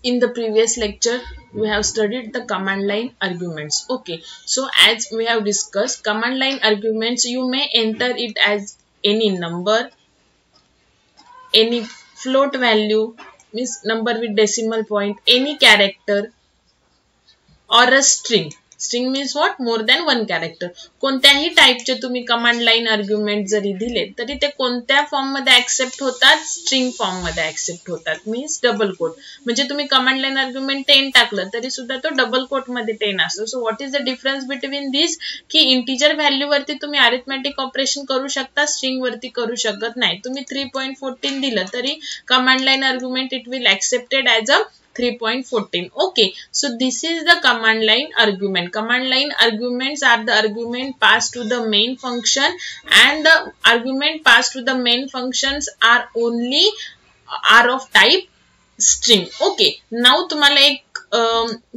in the previous lecture we have studied the command line arguments. Okay, so as we have discussed, command line arguments, you may enter it as any number, any float value, means number with decimal point, any character, or a string. String means what? More than one character. कोणत्याही टाइपचे तुम्ही command line argument जरी दिले तरी ते कोणत्या form मध्ये accept होतात? स्ट्रिंग फॉर्म मध्ये ऍक्सेप्ट होतात. Means double quote. म्हणजे तुम्ही कमांड लाइन आर्ग्युमेंट 10 टाकलं तरी सुद्धा तो डबल कोट मध्ये 10 असतो. So what is the difference between this? की इंटिजर व्हॅल्यू वरती तुम्ही अरिथमेटिक ऑपरेशन करू शकता, स्ट्रिंग वरती करू शकत नाही. तुम्ही 3.14 दिलं तरी command line argument it will accepted as a 3.14. Okay, so this is the command line argument. Command line arguments are the argument passed to the main function, and the argument passed to the main functions are of type string. Okay, now तुम्हाला एक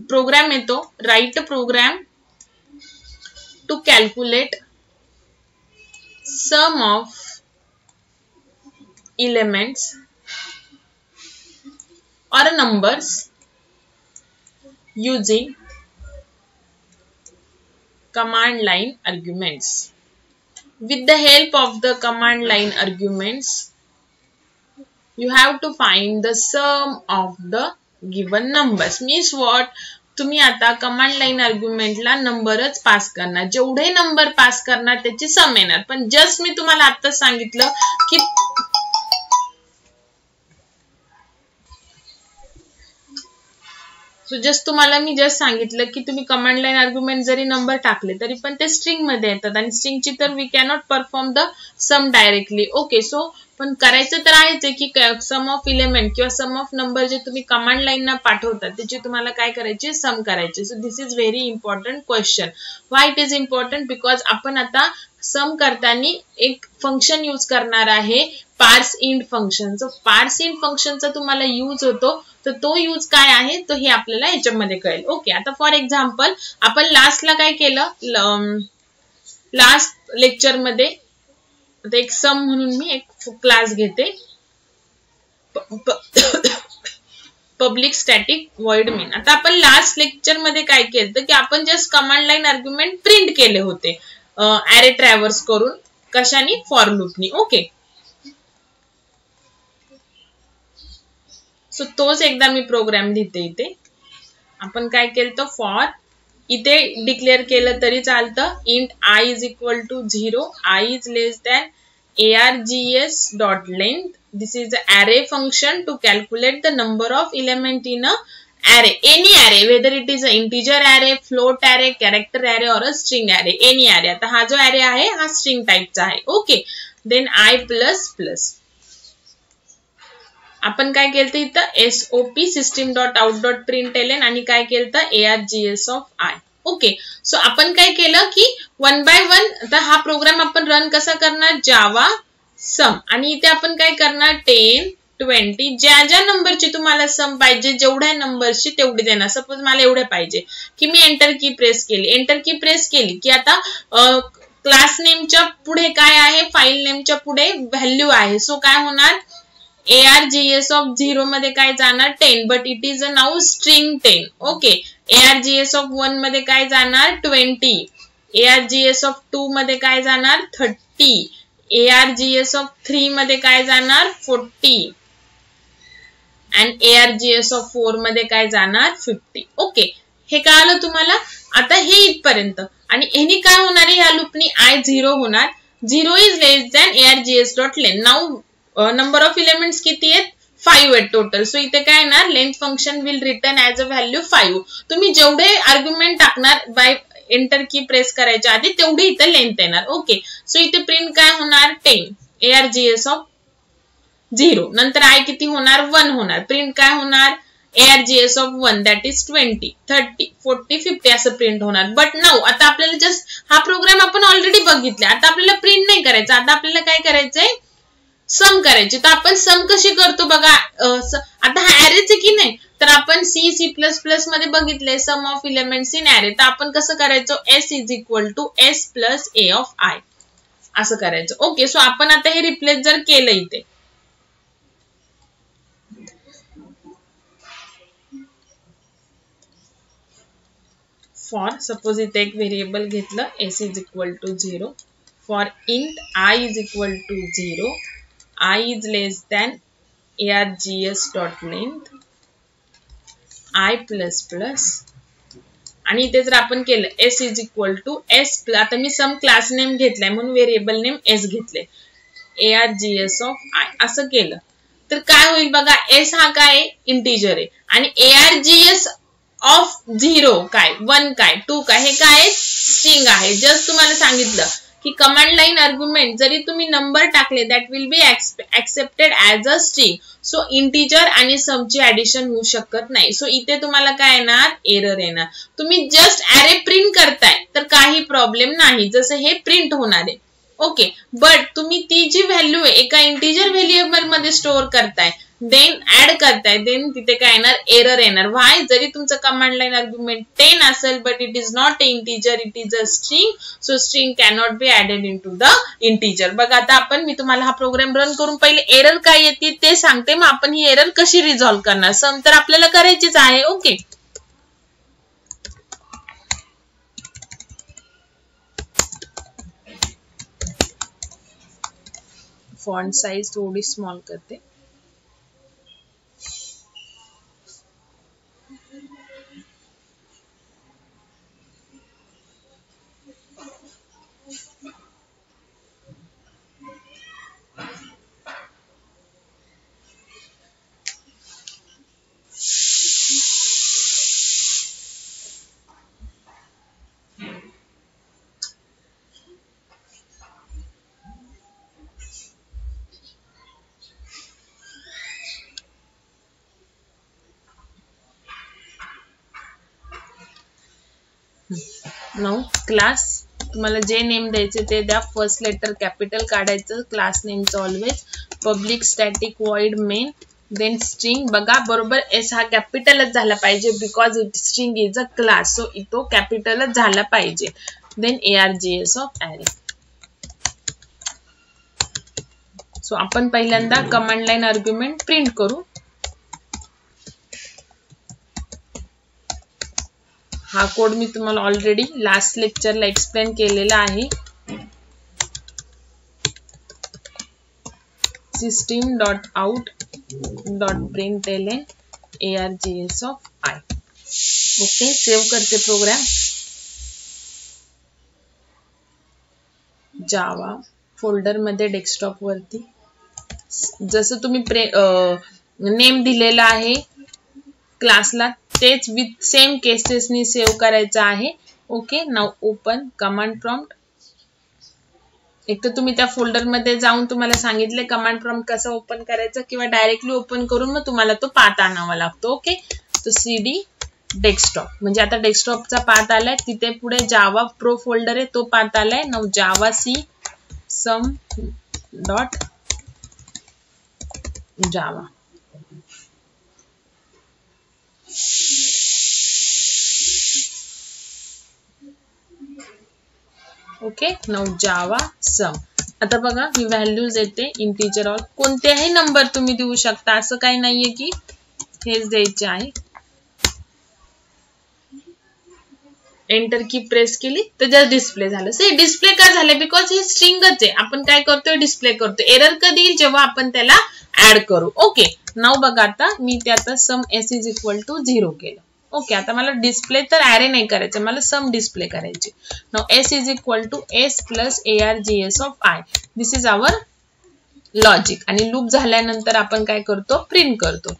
programme येतो, write a program to calculate sum of elements or numbers using command line arguments. With the help of the command line arguments, you have to find the sum of the given numbers. Means what? तुम्ही आता command line आर्ग्युमेंटला नंबरच pass करणार, जेवढे number pass करणार त्याची सम येणार. पण just मी तुम्हाला आता सांगितलं की तुम्हाला मी जस्ट सांगितलं की तुम्ही कमांड लाइन आर्ग्युमेंट जरी नंबर टाकले तरी पण ते स्ट्रिंग मध्ये येतात, आणि स्ट्रिंगची तर we cannot perform the sum directly. Okay, so पण करायचं तर आहेच की सम ऑफ इलेमेंट किंवा सम ऑफ नंबर जे तुम्ही कमांड लाईनना पाठवतात त्याची तुम्हाला काय करायचे? सम करायचे. So this is very important question. Why it is important? Because आपण आता सम करताना एक फंक्शन यूज करणार आहे, पार्स इंट फंक्शन. सो पार्स इंट फंक्शनचा तुम्हाला यूज होतो, तर तो यूज काय आहे तो हे आपल्याला याच्यामध्ये कळेल. ओके, आता फॉर एक्झाम्पल आपण लास्टला काय केलं, लास्ट लेक्चर मध्ये आता एक सम म्हणून मी एक क्लास घेते, पब्लिक स्टॅटिक व्हॉइड मेन. आता आपण लास्ट लेक्चर मध्ये काय केलं की आपण just command line argument print केले होते ॲरे ट्रॅव्हर्स करून, कशाने? फॉर लूपनी. ओके, सो तोच एकदा मी प्रोग्राम लिहिते. इथे आपण काय केलं तर फॉर, इथे डिक्लेअर केलं तरी चालतं, int I is equal to 0, I is less than args dot length. This is a array function to calculate the number of element in a array. Any array, whether it is a integer array, float array, character array or a string array, any array. आता हा जो array आहे हा string टाइपचा आहे. Okay, then I plus plus आपण काय केलं इथं SOP system dot out dot println आणि काय केलं args of I. Okay, so आपण काय केलं की 1 by 1 आता हा प्रोग्राम आपण रन कसा करणार? जावा सम, आणि इथे आपण काय करणार? 10 20 ज्या ज्या नंबरची तुम्हाला सम पाहिजे जेवढ्या नंबरची तेवढी देणार. सपोज मला एवढे पाहिजे की मी एंटर की प्रेस केली, एंटर की प्रेस केली की आता क्लास नेमच्या पुढे काय आहे? फाइल नेमच्या पुढे व्हॅल्यू आहे. सो काय होणार? args ऑफ 0 मध्ये काय जाणार? 10, but it is a now string 10. Okay, args of 1 मध्ये काय जाणार? 20, args ऑफ 2 मध्ये काय जाणार? 30, args ऑफ 3 मध्ये काय जाणार? 40, and args ऑफ 4 मध्ये काय जाणार? 50. ओके, हे कळालं तुम्हाला? आता हे इथपर्यंत, आणि ह्यानी काय होणार आहे? ह्या लूपनी I 0 होणार. 0 is less than args dot length. Now number of elements किती आहेत? 5 आहेत टोटल. सो इथे काय येणार? Length function will return as a value 5. तुम्ही जेवढे आर्ग्युमेंट टाकणार बाय एंटर की प्रेस करायच्या आधी तेवढी इथे लेंथ येणार. ओके, सो इथे प्रिंट काय होणार? 10 args ऑफ 0. नंतर I किती होणार? 1 होणार. प्रिंट काय होणार? args ऑफ 1 दॅट इज 20 30 40 50 असं प्रिंट होणार. बट नाउ आता आपल्याला जस्ट हा प्रोग्राम आपण ऑलरेडी बघितला, आता आपल्याला प्रिंट नाही करायचं, आता आपल्याला काय करायचंय? सम करायची. तर आपण सम कशी करतो बघा. आता हा ॲरेच आहे की नाही, तर आपण C++ मध्ये बघितले sum of elements in array. तर आपण कसं करायचो? S is equal to S plus A of I असं करायचं. ओके, सो आपण आता हे रिप्लेस जर केलं इथे, फॉर सपोज इथे एक व्हेरिएबल घेतलं s is equal to 0 for int I is equal to 0 I is less than args dot length I plus plus आणि इथे जर आपण केलं s is equal to s आता मी सम क्लास नेम घेतलाय म्हणून व्हेरिएबल नेम s घेतले args ऑफ I असं केलं तर काय होईल बघा s हा काय इंटिजर आहे आणि args ऑफ 0 काय 1 काय 2 काय हे काय स्ट्रिंग आहे जस्ट तुम्हाला सांगितलं की कमांड लाईन आर्ग्युमेंट जरी तुम्ही नंबर टाकले that will be accepted as a string so integer आणि समची ऍडिशन होऊ शकत नाही सो इथे तुम्हाला काय येणार एरर येणार तुम्ही जस्ट ॲरे प्रिंट करताय तर काही प्रॉब्लेम नाही जसं हे प्रिंट होणार आहे ओके बट तुम्ही ती जी व्हॅल्यू आहे एका इंटिजर व्हेरिएबल मध्ये स्टोअर करताय देन ऍड करताय देन तिथे काय येणार एरर येणार व्हाय जरी तुमचं कमांड लाईन आर्ग्युमेंट 10 असेल but it is not a integer it is a string so string cannot B added into the integer बघा आता आपण मी तुम्हाला हा प्रोग्राम रन करून पहिले एरर काय येते ते सांगते मग आपण ही एरर कशी रिझॉल्व्ह करणार सम तर आपल्याला करायचीच आहे ओके फॉन्ट साइज थोड़ी स्मॉल करते नाउ क्लास तुम्हाला जे नेम द्यायचे ते द्या फर्स्ट लेटर कॅपिटल काढायचं क्लास नेमचं always public static void main then string बघा बरोबर s हा कॅपिटलच झाला पाहिजे because it string is a class so इतो कॅपिटलच झाला पाहिजे then args of array so आपण पहिल्यांदा कमांड लाईन आर्ग्युमेंट प्रिंट करू हा कोड मी तुम्हाला ऑलरेडी लास्ट लेक्चरला एक्सप्लेन केलेला आहे system.out.println args of I okay save करते प्रोग्राम जावा फोल्डर मध्ये डेस्कटॉप वरती जसं तुम्ही नेम दिलेला आहे क्लासला तेच विथ सेम केसेस नी सेव्ह करायचं आहे okay now open command prompt एक तर तुम्ही त्या फोल्डर मध्ये जाऊन तुम्हाला सांगितले कमांड प्रॉम्प्ट कसं ओपन करायचं किंवा डायरेक्टली ओपन करून मग तुम्हाला तो पाथ आणावा लागतो ओके तो cd डेस्कटॉप म्हणजे आता डेस्कटॉपचा पाथ आलाय तिथे पुढे जावा प्रो फोल्डर आहे तो पाथ आलाय now Java C sum dot Java okay now Java sum आता बघा ही व्हॅल्यूज येते इंटिजर ऑल कोणतेही नंबर तुम्ही देऊ शकता असं काही नाहीये की हेच द्यायचे आहे एंटर की प्रेस केली तर जस्ट डिस्प्ले झालं सो डिस्प्ले का झालं बिकॉज हे स्ट्रिंगच आहे आपण काय करतोय डिस्प्ले करतोय एरर कधी येईल जेव्हा आपण त्याला ऍड करू ओके नाउ बघा आता मी ते आता सम s इज इक्वल टू 0 केलं ओके आता मला डिस्प्ले तर ॲरे नाही करायचं मला सम डिस्प्ले करायचे now s is equal to s plus args of I this is our logic आणि लूप झाल्यानंतर आपण काय करतो प्रिंट करतो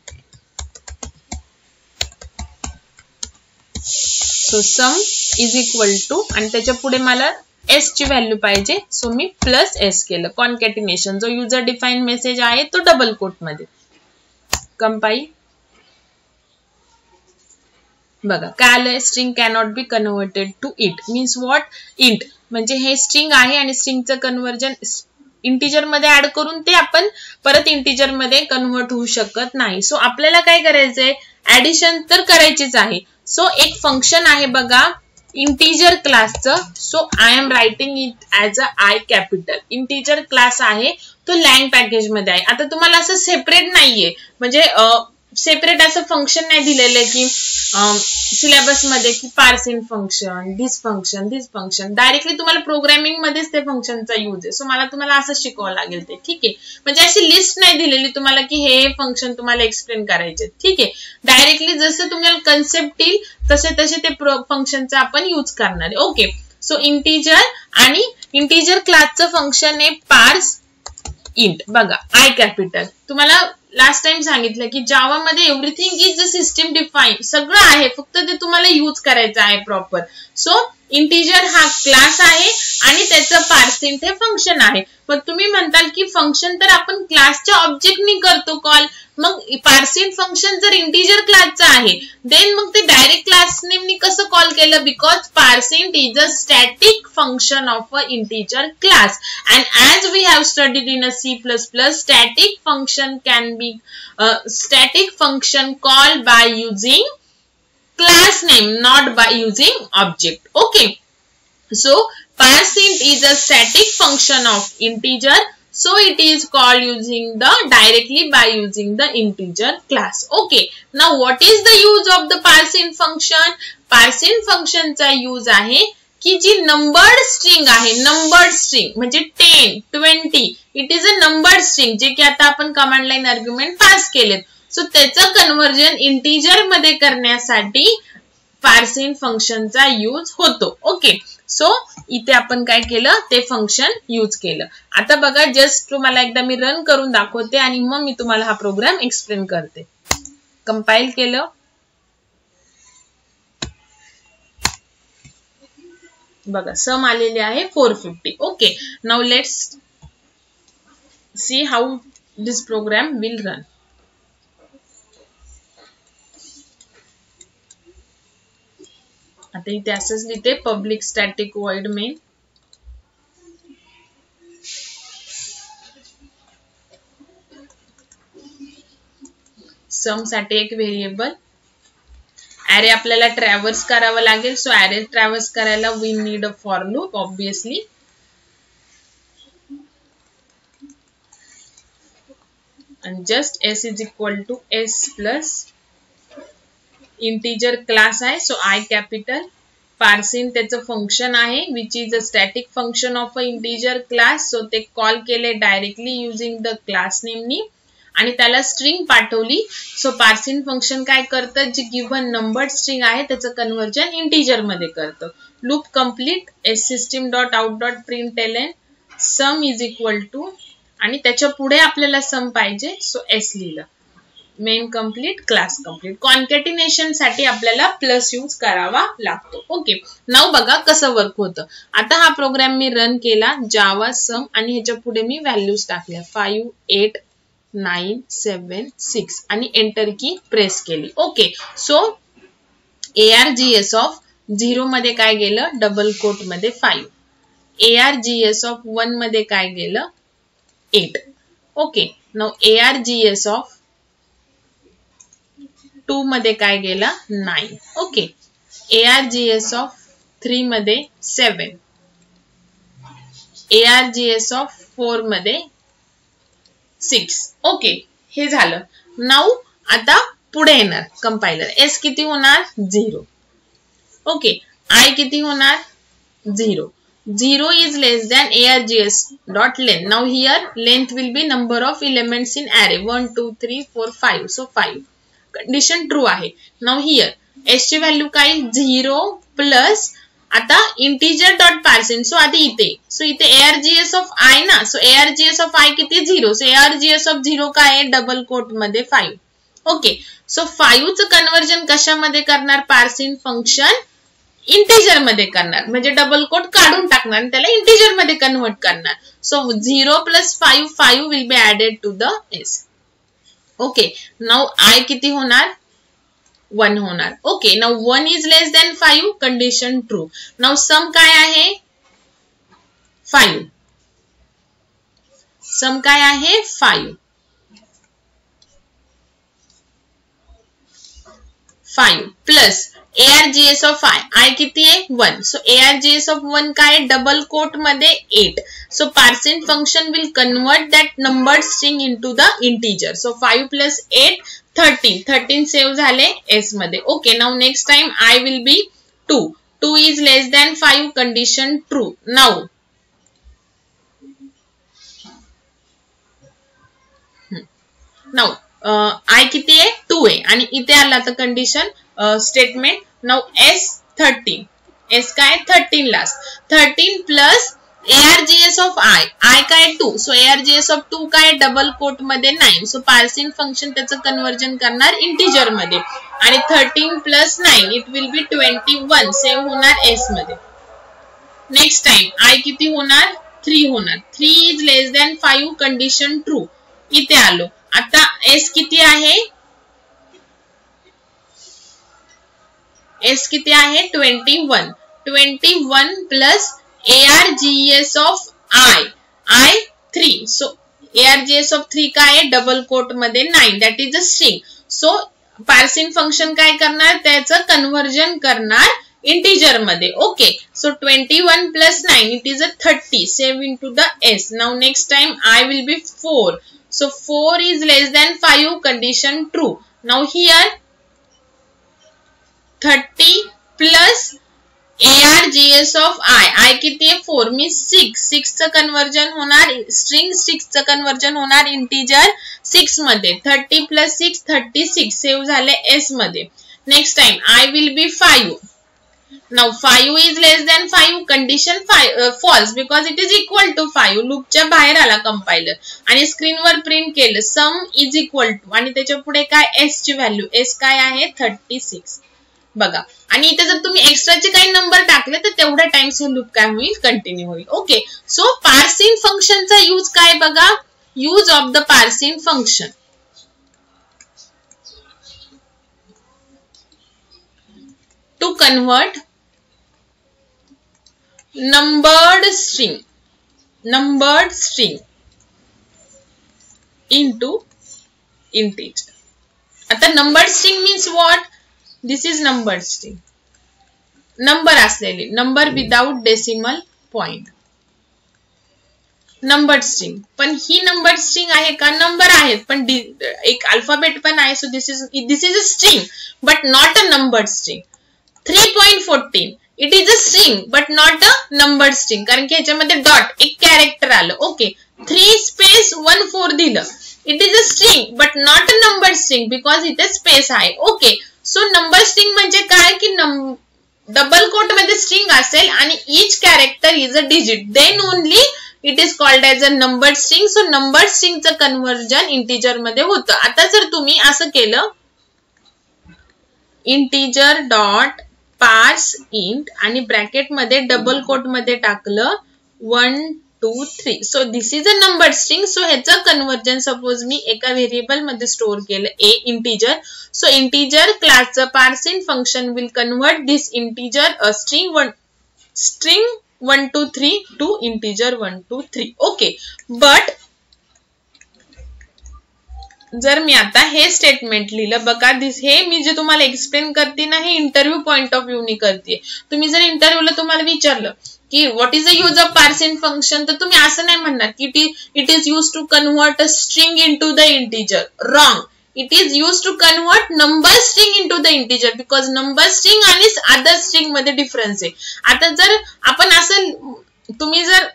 so sum is equal to आणि त्याच्या पुढे मला s ची व्हॅल्यू पाहिजे सो मी प्लस s केलं कॉन्कॅटिनेशन जो युजर डिफाईन मेसेज आहे तो डबल कोट मध्ये कंपाईल बघा काय आलंय string cannot be converted to it means what int म्हणजे हे स्ट्रिंग आहे आणि स्ट्रिंगचं कन्व्हर्जन इंटिजर मध्ये ऍड करून ते आपण परत इंटिजर मध्ये कन्व्हर्ट होऊ शकत नाही सो आपल्याला काय करायचंय ऍडिशन तर करायचीच आहे सो एक फंक्शन आहे बघा इंटिजर क्लासचं so I am writing it as a I capital integer class आहे तो लँग पॅकेज मध्ये आहे आता तुम्हाला असं सेपरेट नाहीये म्हणजे सेपरेट असं फंक्शन नाही दिलेलं आहे की सिलेबस मध्ये की पार्सिंग फंक्शन, दिस फंक्शन डायरेक्टली तुम्हाला प्रोग्रामिंग मध्येच ते फंक्शनचा यूज आहे. सो मला तुम्हाला असं शिकवावं लागेल ते. ठीक आहे, म्हणजे अशी लिस्ट नाही दिलेली तुम्हाला की हे फंक्शन तुम्हाला एक्सप्लेन करायचे. ठीक आहे, डायरेक्टली जसं तुम्हाला कन्सेप्ट येईल तसे तसे ते फंक्शनचा आपण यूज करणार आहे. ओके, सो इंटिजर आणि इंटिजर क्लासचं फंक्शन आहे पार्स इंट. बघा आय कॅपिटल, तुम्हाला लास्ट टाइम सांगितलं की जावा मध्ये everything is the system define, सगळं आहे, फक्त ते तुम्हाला यूज करायचं आहे प्रॉपर. सो इंटिजर हा क्लास आहे आणि त्याचं पार्सिंट हे फंक्शन आहे. पण तुम्ही म्हणताल की फंक्शन तर आपण क्लासच्या ऑब्जेक्टनी करतो कॉल, मग पार्सिंट फंक्शन जर इंटिजर क्लासचं आहे देन मग ते डायरेक्ट क्लास नेमनी कसं कॉल केलं? Because parseInt is a static function of a integer class and as we have studied in a C++, static function called by using class name, not by using object. Okay, so parsint is a static function of integer, so it is called directly by using the integer class. Okay, now what is the use of the parsint function? Parsint function चा use आहे की जी numbered string आहे, numbered string म्हणजे 10, 20, it is a numbered string, जे की आता आपण command line argument pass केलेत. सो त्याचं कन्व्हर्जन इंटिजर मध्ये करण्यासाठी पार्सिंट फंक्शनचा यूज होतो. ओके, सो इथे आपण काय केलं? ते फंक्शन यूज केलं. आता बघा, जस्ट तुम्हाला एकदा मी रन करून दाखवते आणि मग मी तुम्हाला हा प्रोग्राम एक्सप्लेन करते. कंपाइल केलं, बघा सम आलेले आहे 450. Okay, now let's see how this program will run. आता इथे असंच लिहिते, public static void main. Sum साठी एक व्हेरिएबल, ॲरे आपल्याला ट्रॅव्हर्स करावा लागेल. सो ॲरे ट्रॅव्हर्स करायला we need a for loop obviously. and just s is equal to s plus integer class आहे. सो आय कॅपिटल, पार्सिंट त्याचं function आहे which is a static function of a integer class. So ते call केले directly using the class नेमनी आणि त्याला string पाठवली. So parseInt function काय करतं? जी गिव्हन नंबर्ड स्ट्रिंग आहे त्याचं कन्व्हर्जन इंटिजर मध्ये करतं. Loop complete system.out.println sum is equal to आणि त्याच्या पुढे आपल्याला सम पाहिजे, सो एस लिहिलं. Main complete, class complete. Concatenation साठी आपल्याला प्लस यूज करावा लागतो. ओके, नाव बघा कसं वर्क होतं. आता हा प्रोग्राम मी रन केला, जावा सम आणि ह्याच्या पुढे मी व्हॅल्यूज टाकल्या 5, 8, 9, 7, 6 आणि एंटर की प्रेस केली. ओके, सो ARGS ऑफ 0 मध्ये काय गेलं? डबल कोट मध्ये 5. ARGS ऑफ 1 मध्ये काय गेलं? 8. ओके, नाउ ARGS ऑफ 2 मध्ये काय गेला? 9. ओके, ARGS ऑफ 3 मध्ये 7. ARGS ऑफ 4 मध्ये 6. ओके, हे झालं. नाउ आता पुढे येणार कंपाइलर. एस किती होणार? 0. ओके, आय किती होणार? 0. 0 is less than ARGS dot length. Now here length will be number of elements in array 1, 2, 3, 4, 5. So 5. Condition true आहे. Now here s ची व्हॅल्यू काय? 0 प्लस आता इंटिजर डॉट पार्सिंट. सो आधी इथे, सो इथे ARGS of I ना, so ARGS of I किती? 0. So ARGS of 0 काय आहे? डबल कोट मध्ये 5. ओके, सो 5 चं कन्वर्जन कशामध्ये करणार? पार्सिंट फंक्शन इंटिजर मध्ये करणार, म्हणजे डबल कोट काढून टाकणार आणि त्याला इंटिजर मध्ये कन्वर्ट करणार. So 0 plus 5, 5 will be added to the s. Okay, now I किती होणार? 1 होणार. Okay, now 1 is less than 5, condition true. Now sum काय आहे? 5. सम काय आहे? 5. 5 प्लस ARGS ऑफ I किती आहे? 1. सो ARGS ऑफ 1 काय? डबल कोट मध्ये 8. So parseInt function will convert that numbered string into the integer. So 5 plus 8 13 save झाले S मध्ये. Okay, now next time I will be 2 is less than 5 condition true. Now I किती आहे 2 आहे आणि इथे आला तर condition statement. Now S 13 S काय 13 last 13 plus ARGS of I काय 2. सो ARGS ऑफ 2 काय डबल कोट मध्ये 9. सो पार्सिंग फंक्शन त्याचं कन्वर्जन करणार इंटिजर मध्ये आणि 13 plus 9 it will be 21 save होणार एस मध्ये. नेक्स्ट टाइम आय किती होणार 3 होणार. 3 is less than 5 condition true. इथे आलो. आता एस किती आहे एस किती आहे 21 plus ARGS of I 3. So ARGS of 3 काय आहे डबल कोट मध्ये 9 that is a string. So parsing function काय करणार त्याचं कन्वर्जन करणार इंटिजर मध्ये. Okay, so 21 plus 9 it is a 30 save into the S. Now next time I will be 4. So 4 is less than 5 condition true. Now here 30 plus ARGS of I किती आहे 4 मी 6 चं conversion होणार string 6 चं conversion होणार integer 6 मध्ये. 30 plus 6 36 save झाले S मध्ये. Next time I will be 5. Now 5 is less than 5 condition false because it is equal to 5. लूपच्या बाहेर आला कंपायलर आणि स्क्रीनवर प्रिंट केलं सम इज इक्वल टू आणि त्याच्या पुढे काय एस ची व्हॅल्यू एस काय आहे 36. बघा आणि इथे जर तुम्ही एक्स्ट्राचे काही नंबर टाकले तर तेवढ्या टाइम्स हे लूप काय होईल कंटिन्यू होईल. ओके, सो पार्सिंग फंक्शनचा यूज काय बघा. Use of the parsing function to convert numbered string into integer. आता numbered string means what? This is numbered string. Number असलेली number without decimal point. Numbered string. पण ही numbered string आहे का? number आहेत पण एक अल्फाबेट पण आहे. So this is a string but not a numbered string. 3.14 it is a string but not a numbered string कारण की ह्याच्यामध्ये डॉट एक कॅरेक्टर आलं. ओके, 3 स्पेस 14 दिलं. It is a string but not a numbered string because इथे space आहे. Okay, so number string म्हणजे काय की डबल कोट मध्ये स्ट्रिंग असेल आणि each character is a digit then only it is called as a numbered string. So numbered स्ट्रिंगचं conversion integer मध्ये होतं. आता जर तुम्ही असं केलं इंटिजर डॉट पार्स इंट आणि ब्रॅकेट मध्ये डबल कोट मध्ये टाकलं 1 2 3. So this is a number string. So ह्याचं कन्वर्जन सपोज मी एका व्हेरिएबल मध्ये स्टोअर केलं ए इंटिजर. सो इंटिजर क्लासचं parsing function will convert this integer string 1 2 3 to integer 1 2 3. Okay, but जर मी आता हे स्टेटमेंट लिहिलं बघा हे मी जे तुम्हाला एक्सप्लेन करते ना हे इंटरव्ह्यू पॉइंट ऑफ व्ह्यू नी करते. तुम्ही जर इंटरव्ह्यूला तुम्हाला विचारलं की what is the use of parsing function तर तुम्ही असं नाही म्हणणार की it is use to convert a string into the integer. Wrong. It is use to convert number string into the integer because number string आणि other string मध्ये difference आहे. आता जर आपण असं तुम्ही जर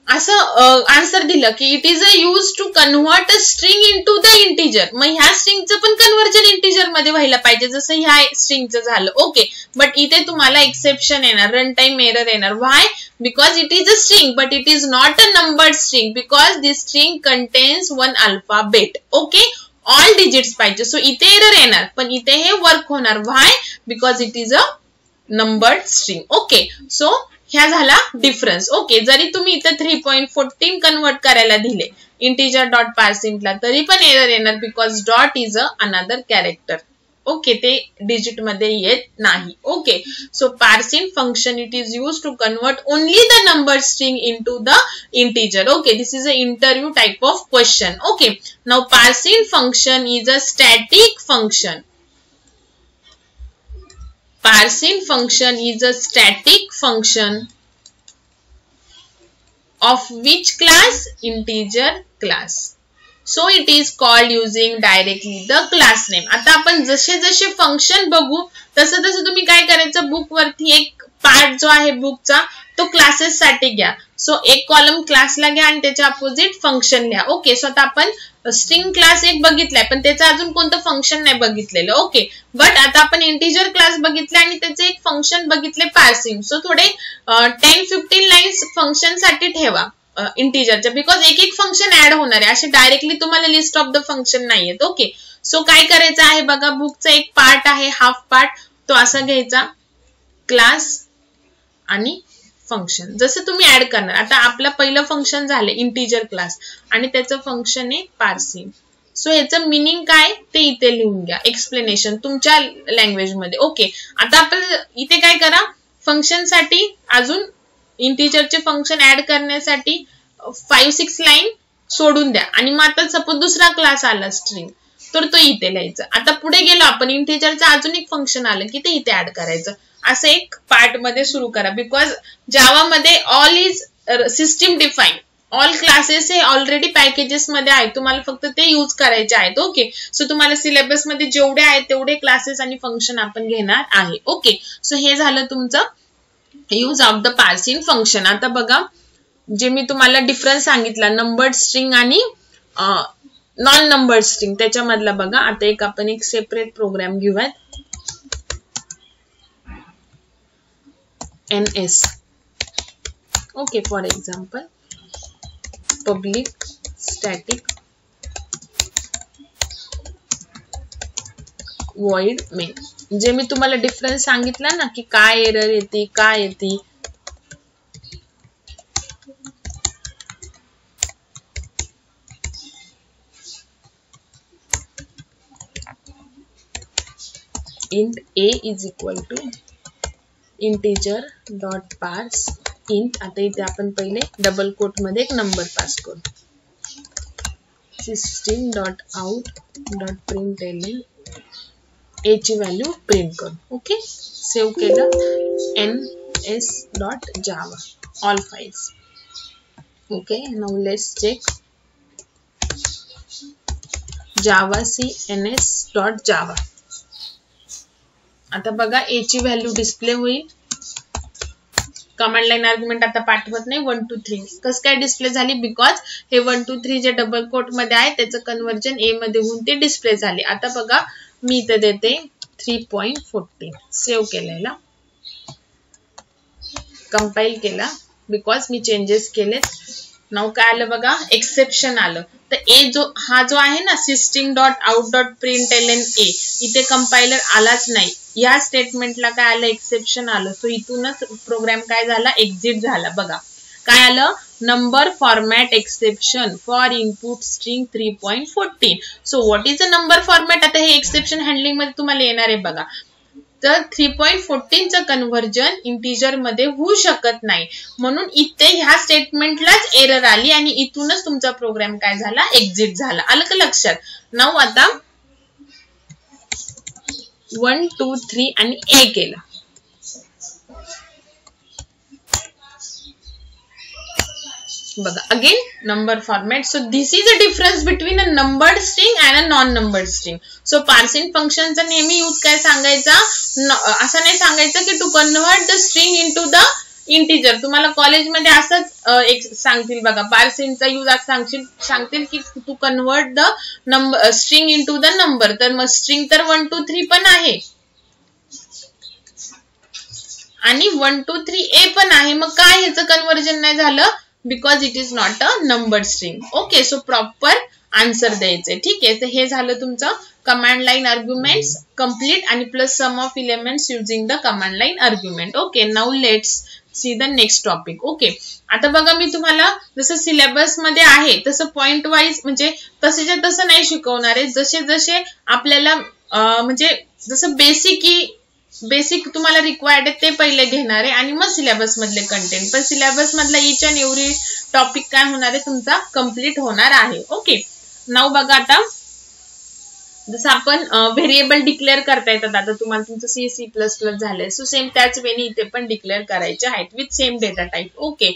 असं आन्सर दिलं की it is a use to convert a string into the integer मग ह्या स्ट्रिंगचं पण कन्वर्जन इंटिजर मध्ये व्हायला पाहिजे जसं ह्या स्ट्रिंगचं झालं. ओके, बट इथे तुम्हाला एक्सेप्शन येणार रन टाइम एरर येणार. Why? Because it is a string but it is not a numbered string because this string contains 1 alphabet. Okay, all digits पाहिजे. सो इथे एरर येणार पण इथे हे वर्क होणार. Why? Because it is a numbered string. Okay, so ह्या झाला difference. Okay, जरी तुम्ही इथे 3.14 कन्वर्ट करायला दिले इंटिजर डॉट पार्सिंगला तरी पण एरर येणार because dot is a another character. Okay, ते डिजिट मध्ये येत नाही. Okay, so parsing function it is use to convert only the number string into the integer. Okay, this is a interview type of question. Okay, now parsing function is a static function. Parsing function is a static function of which class? Integer class. So it is called using directly the class name. आता आपण जसे जसे function बघू तसं तसं तुम्ही काय करायचं, बुक वरती एक पार्ट जो आहे बुकचा तो क्लासेस साठी घ्या. सो एक कॉलम क्लासला घ्या आणि त्याच्या अपोजिट फंक्शन लिहा. ओके, सो आता आपण स्ट्रिंग क्लास एक बघितलाय पण त्याचं अजून कोणतं फंक्शन नाही बघितलेलं. ओके, बट आता आपण इंटिजर क्लास बघितले आणि त्याचे एक फंक्शन बघितले पार्सिंग. सो थोडे 10-15 लाईन्स फंक्शन साठी ठेवा इंटिजरच्या, बिकॉज एक एक फंक्शन ऍड होणार आहे, असे डायरेक्टली तुम्हाला लिस्ट ऑफ द फंक्शन नाहीयेत. ओके, सो काय करायचं आहे बघा, बुकचा एक पार्ट आहे हाफ पार्ट, तो असा घ्यायचा क्लास आणि फंक्शन जसं तुम्ही ऍड करणार. आता आपलं पहिलं फंक्शन झालं इंटिजर क्लास आणि त्याचं फंक्शन आहे पार्सिंग. सो ह्याचं मिनिंग काय ते इथे लिहून घ्या, एक्सप्लेनेशन तुमच्या लँग्वेज मध्ये. ओके, आता आपण इथे काय करा, फंक्शन साठी अजून इंटिजरचे फंक्शन ऍड करण्यासाठी 5-6 लाईन सोडून द्या आणि मग आता सपोज दुसरा क्लास आला स्ट्रिंग तर तो इथे लिहायचा. आता पुढे गेलो आपण, इंटिजरचं अजून एक फंक्शन आलं की ते इथे ऍड करायचं. असं एक पार्ट मध्ये सुरू करा, बिकॉज जावा मध्ये all is system define, all classes हे ऑलरेडी पॅकेजेस मध्ये आहेत, तुम्हाला फक्त ते यूज करायचे आहेत. ओके, सो तुम्हाला सिलेबस मध्ये जेवढे आहेत तेवढे क्लासेस आणि फंक्शन आपण घेणार आहे. ओके, सो हे झालं तुमचं use of the parsing function. आता बघा, जे मी तुम्हाला डिफरन्स सांगितला नंबर्ड स्ट्रिंग आणि नॉन नंबर्ड स्ट्रिंग त्याच्यामधला बघा. आता एक आपण एक सेपरेट प्रोग्राम घेऊयात, NS. Okay, for example public static void main. जे मी तुम्हाला डिफरन्स सांगितला ना की काय एरर येते काय येते, int a is equal to integer dot parse int. आता इथे आपण पहिले डबल कोट मध्ये एक नंबर पास करू, system dot out dot println a ची व्हॅल्यू प्रिंट करू. ओके, सेव्ह केलं, ns dot java all files. Okay, now let's check java c ns dot java. आता बघा a ची व्हॅल्यू डिस्प्ले होईल. कमांड लाईन आर्ग्युमेंट आता पाठवत नाही. 1 2 3 कसं काय डिस्प्ले झाली, बिकॉज हे 1 2 3 जे डबल कोट मध्ये आहे त्याचं कन्वर्जन a मध्ये होऊन ते डिस्प्ले झाले. आता बघा मी इथे देते 3.14, सेव्ह केलेला, कंपाईल केला बिकॉज मी चेंजेस केलेत. नाव काय आलं बघा, एक्सेप्शन आलं. तर हा जो आहे ना सिस्टीम डॉट आउट डॉट प्रिंटएलएन ए, इथे कंपायलर आलाच नाही, या स्टेटमेंटला काय आलं, एक्सेप्शन आलं. सो इथूनच प्रोग्राम काय झाला, एक्झिट झाला. बघा काय आलं, number format exception for input string 3.14. So what is a number format, आता हे एक्सेप्शन हँडलिंग मध्ये तुम्हाला येणार आहे बघा. तर 3.14 चं कन्व्हर्जन इंटिजर मध्ये होऊ शकत नाही, म्हणून इथे ह्या स्टेटमेंटलाच एरर आली आणि इथूनच तुमचा प्रोग्राम काय झाला, एक्झिट झाला. आलं का लक्षात. नाव आता 1 2 3 आणि a केलं. बघा again number format. So this is a difference between a numbered string and a non numbered string. So parsing फंक्शनचा नेहमी यूज काय सांगायचा, असं नाही सांगायचं की to convert the string into the integer. तुम्हाला कॉलेजमध्ये असंच एक सांगतील बघा, पार्सिंगचा यूज सांगतील की to convert the number string into the number. तर मग स्ट्रिंग तर 1 2 3 पण आहे आणि 1 2 3 a पण आहे, मग काय ह्याचं कन्वर्जन नाही झालं, because it is not a numbered string. Okay, so proper answer द्यायचे. ठीक आहे, तर हे झालं तुमचं कमांड लाईन आर्ग्युमेंट्स कंप्लीट आणि plus sum of elements using the command line argument. Okay, now let's see the next topic. Okay, आता बघा मी तुम्हाला जसं सिलेबस मध्ये आहे तसं पॉइंट वाईज म्हणजे तसेच्या तसं नाही शिकवणार आहे. जसे जसे आपल्याला म्हणजे जसं बेसिक तुम्हाला रिक्वायर्ड आहे ते पहिले घेणार आहे आणि मग सिलेबस मधले कंटेंट. पण सिलेबस मधला इच अँड एव्हरी टॉपिक काय होणार आहे तुमचा कंप्लीट होणार आहे. ओके, नाव बघा आता जसं आपण व्हेरिएबल डिक्लेअर करता येतात. आता तुम्हाला तुमचं C++ झालंय, सो सेम त्याच वेळी इथे पण डिक्लेअर करायचे आहेत with same data type. Okay,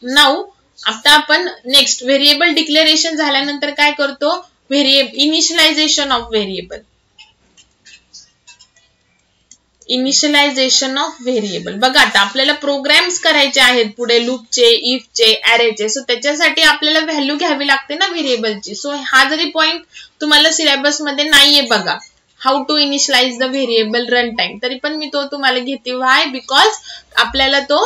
now आता आपण नेक्स्ट व्हेरिएबल डिक्लेरेशन झाल्यानंतर काय करतो, initialisation of variable. Initialisation of variable. बघा आता आपल्याला प्रोग्राम्स करायचे आहेत पुढे लूपचे, इफचे, अरेचे. सो त्याच्यासाठी आपल्याला व्हॅल्यू घ्यावी लागते ना व्हेरिएबलची. सो हा जरी पॉइंट तुम्हाला सिलेबस मध्ये नाहीये बघा, how to initialize the variable run time, तरी पण मी तो तुम्हाला घेते. व्हाय? बिकॉज आपल्याला तो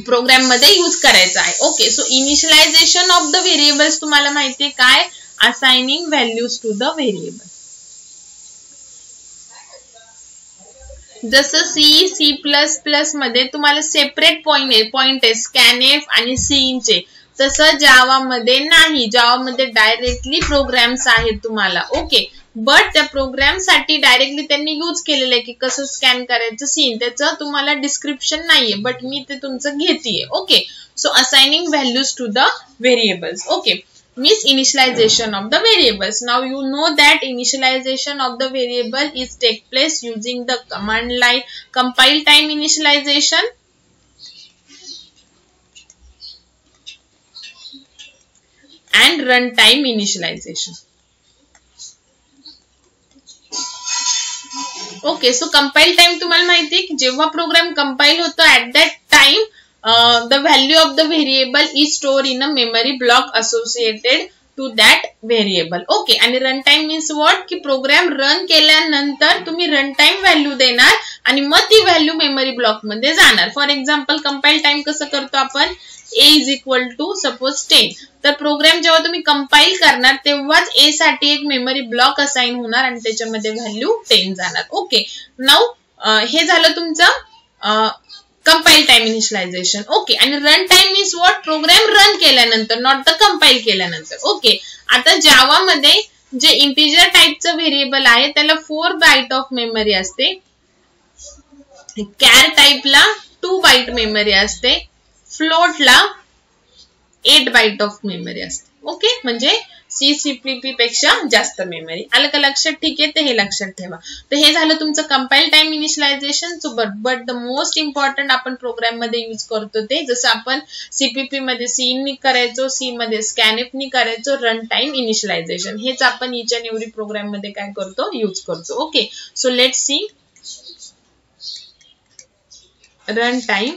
प्रोग्राम मध्ये यूज करायचा आहे. Okay, so initialization of the variables तुम्हाला माहितीये काय, assigning values to the variable. जसं C++ मध्ये तुम्हाला सेपरेट पॉइंट आहे स्कॅनएफ आणि सिन चे, तसं जावा मध्ये नाही. जावा मध्ये डायरेक्टली प्रोग्राम्स आहेत तुम्हाला. ओके, बट त्या प्रोग्राम साठी डायरेक्टली त्यांनी यूज केलेलं आहे की कसं स्कॅन करायचं सीन, त्याचं तुम्हाला डिस्क्रिप्शन नाहीये, बट मी ते तुमचं घेतेय. Okay, so assigning values to the variables. Okay, means initialization of the variables. Now you know that initialization of the variable is take place using the command line compile time initialization and runtime initialization. Okay, so compile time तुम्हाला माहिती आहे की जेव्हा program compile होतो at that time the value of the variable is stored in a memory block associated to that variable. Okay, आणि runtime means what, की program run केल्यानंतर तुम्ही runtime व्हॅल्यू देणार आणि मग ती व्हॅल्यू मेमरी ब्लॉक मध्ये जाणार. फॉर एक्झाम्पल कंपाइल टाइम कसं करतो आपण, a is equal to suppose 10. तर प्रोग्राम जेव्हा तुम्ही कंपाइल करणार तेव्हाच a साठी एक मेमरी ब्लॉक असाइन होणार आणि त्याच्यामध्ये व्हॅल्यू 10 जाणार. ओके, नाउ हे झालं तुमचं कंपाइल टाइम इनिशियलायझेशन. ओके, आणि run time means what, program run केल्यानंतर, नॉट द कंपाइल केल्यानंतर. ओके, आता जावा मध्ये जे इंटिजर टाइपचं व्हेरिएबल आहे त्याला 4 बाइट ऑफ मेमरी असते, कॅर टाइपला 2 बाइट मेमरी असते, फ्लोटला 8 बाइट ऑफ मेमरी असते. ओके, म्हणजे CPP पेक्षा जास्त मेमरी. आलं का लक्षात? ठीक आहे, ते हे लक्षात ठेवा. तर हे झालं तुमचं compile time initialization. But the most important आपण प्रोग्राम मध्ये यूज करतो ते, जसं आपण CPP मध्ये सीन नी करायचो, सी मध्ये स्कॅनएफ नी करायचो, रन टाइम इनिशियलायझेशन. हेच आपण इच अँड एव्हरी प्रोग्राम मध्ये काय करतो, यूज करतो. Okay, so let's see run time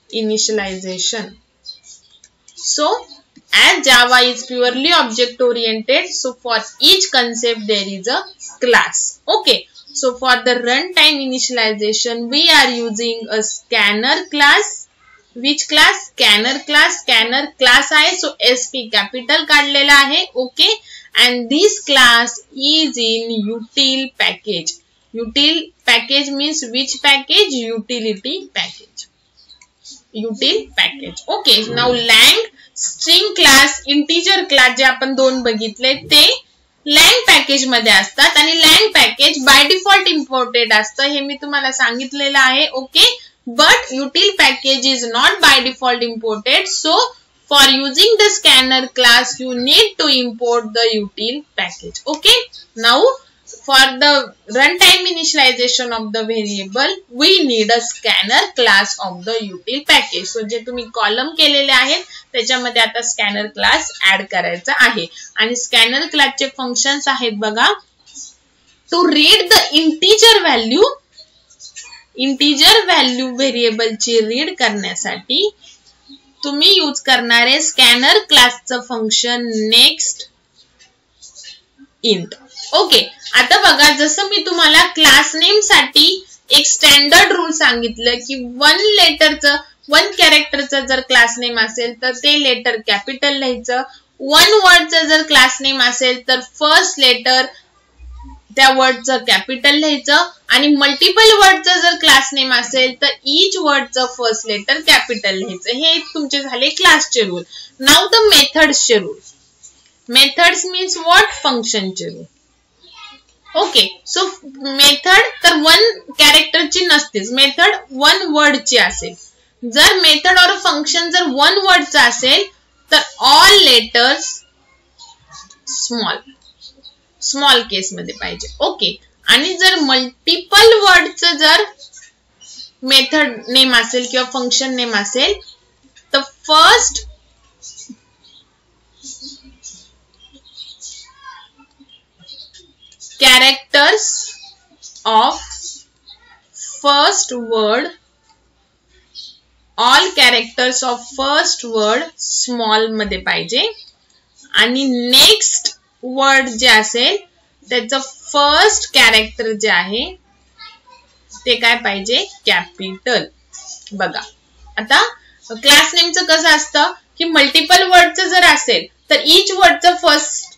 initialization. So as Java is purely object oriented, so for each concept there is a class. Okay, so for the runtime initialization we are using a scanner class. Which class? Scanner class. Scanner class आहे, so SP capital काढलेला आहे. Okay, and this class is in util package. Util package means which package? Utility package. util package. Okay, now lang string class, integer class जे आपण दोन बघितले ते lang package मध्ये असतात आणि lang package by default imported असतं, हे मी तुम्हाला सांगितलेलं आहे. Okay, but util package is not by default imported. So for using the scanner class you need to import the util package. Okay, now for the runtime initialization of the variable we need a scanner class of the util package. So जे तुम्ही column केलेले आहेत त्याच्यामध्ये आता scanner class add करायचा आहे आणि scanner क्लासचे फंक्शन्स आहेत बघा, to read the integer value व्हेरिएबलची रीड करण्यासाठी तुम्ही यूज करणारे स्कॅनर क्लासचं फंक्शन नेक्स्ट इंट. ओके, आता बघा जसं मी तुम्हाला क्लास नेम साठी एक स्टँडर्ड रूल सांगितलं की 1 कॅरेक्टरचं जर क्लास नेम असेल तर ते लेटर कॅपिटल लिहायचं, 1 वर्डचं जर क्लास नेम असेल तर फर्स्ट लेटर त्या वर्डचं कॅपिटल लिहायचं आणि मल्टिपल वर्डचं जर क्लास नेम असेल तर ईच वर्डचं फर्स्ट लेटर कॅपिटल लिहायचं. हे तुमचे झाले क्लासचे रूल. नाउ द मेथड्सचे रूल. मेथड्स मीन्स व्हॉट, फंक्शनचे रूल. ओके, सो मेथड तर 1 कॅरेक्टरची नसतेच, मेथड 1 वर्डची असेल. जर मेथड और फंक्शन जर 1 वर्डचा असेल तर ऑल लेटर्स स्मॉल केस मध्ये पाहिजे. ओके, आणि जर मल्टिपल वर्डचं जर मेथड नेम असेल किंवा फंक्शन नेम असेल first characters of first word, all characters of first word small मध्ये पाहिजे आणि नेक्स्ट वर्ड जे असेल त्याचं फर्स्ट कॅरेक्टर जे आहे ते काय पाहिजे कॅपिटल. बघा आता क्लास नेमचं कसं असतं की मल्टिपल वर्डचं जर असेल तर इच वर्डचं फर्स्ट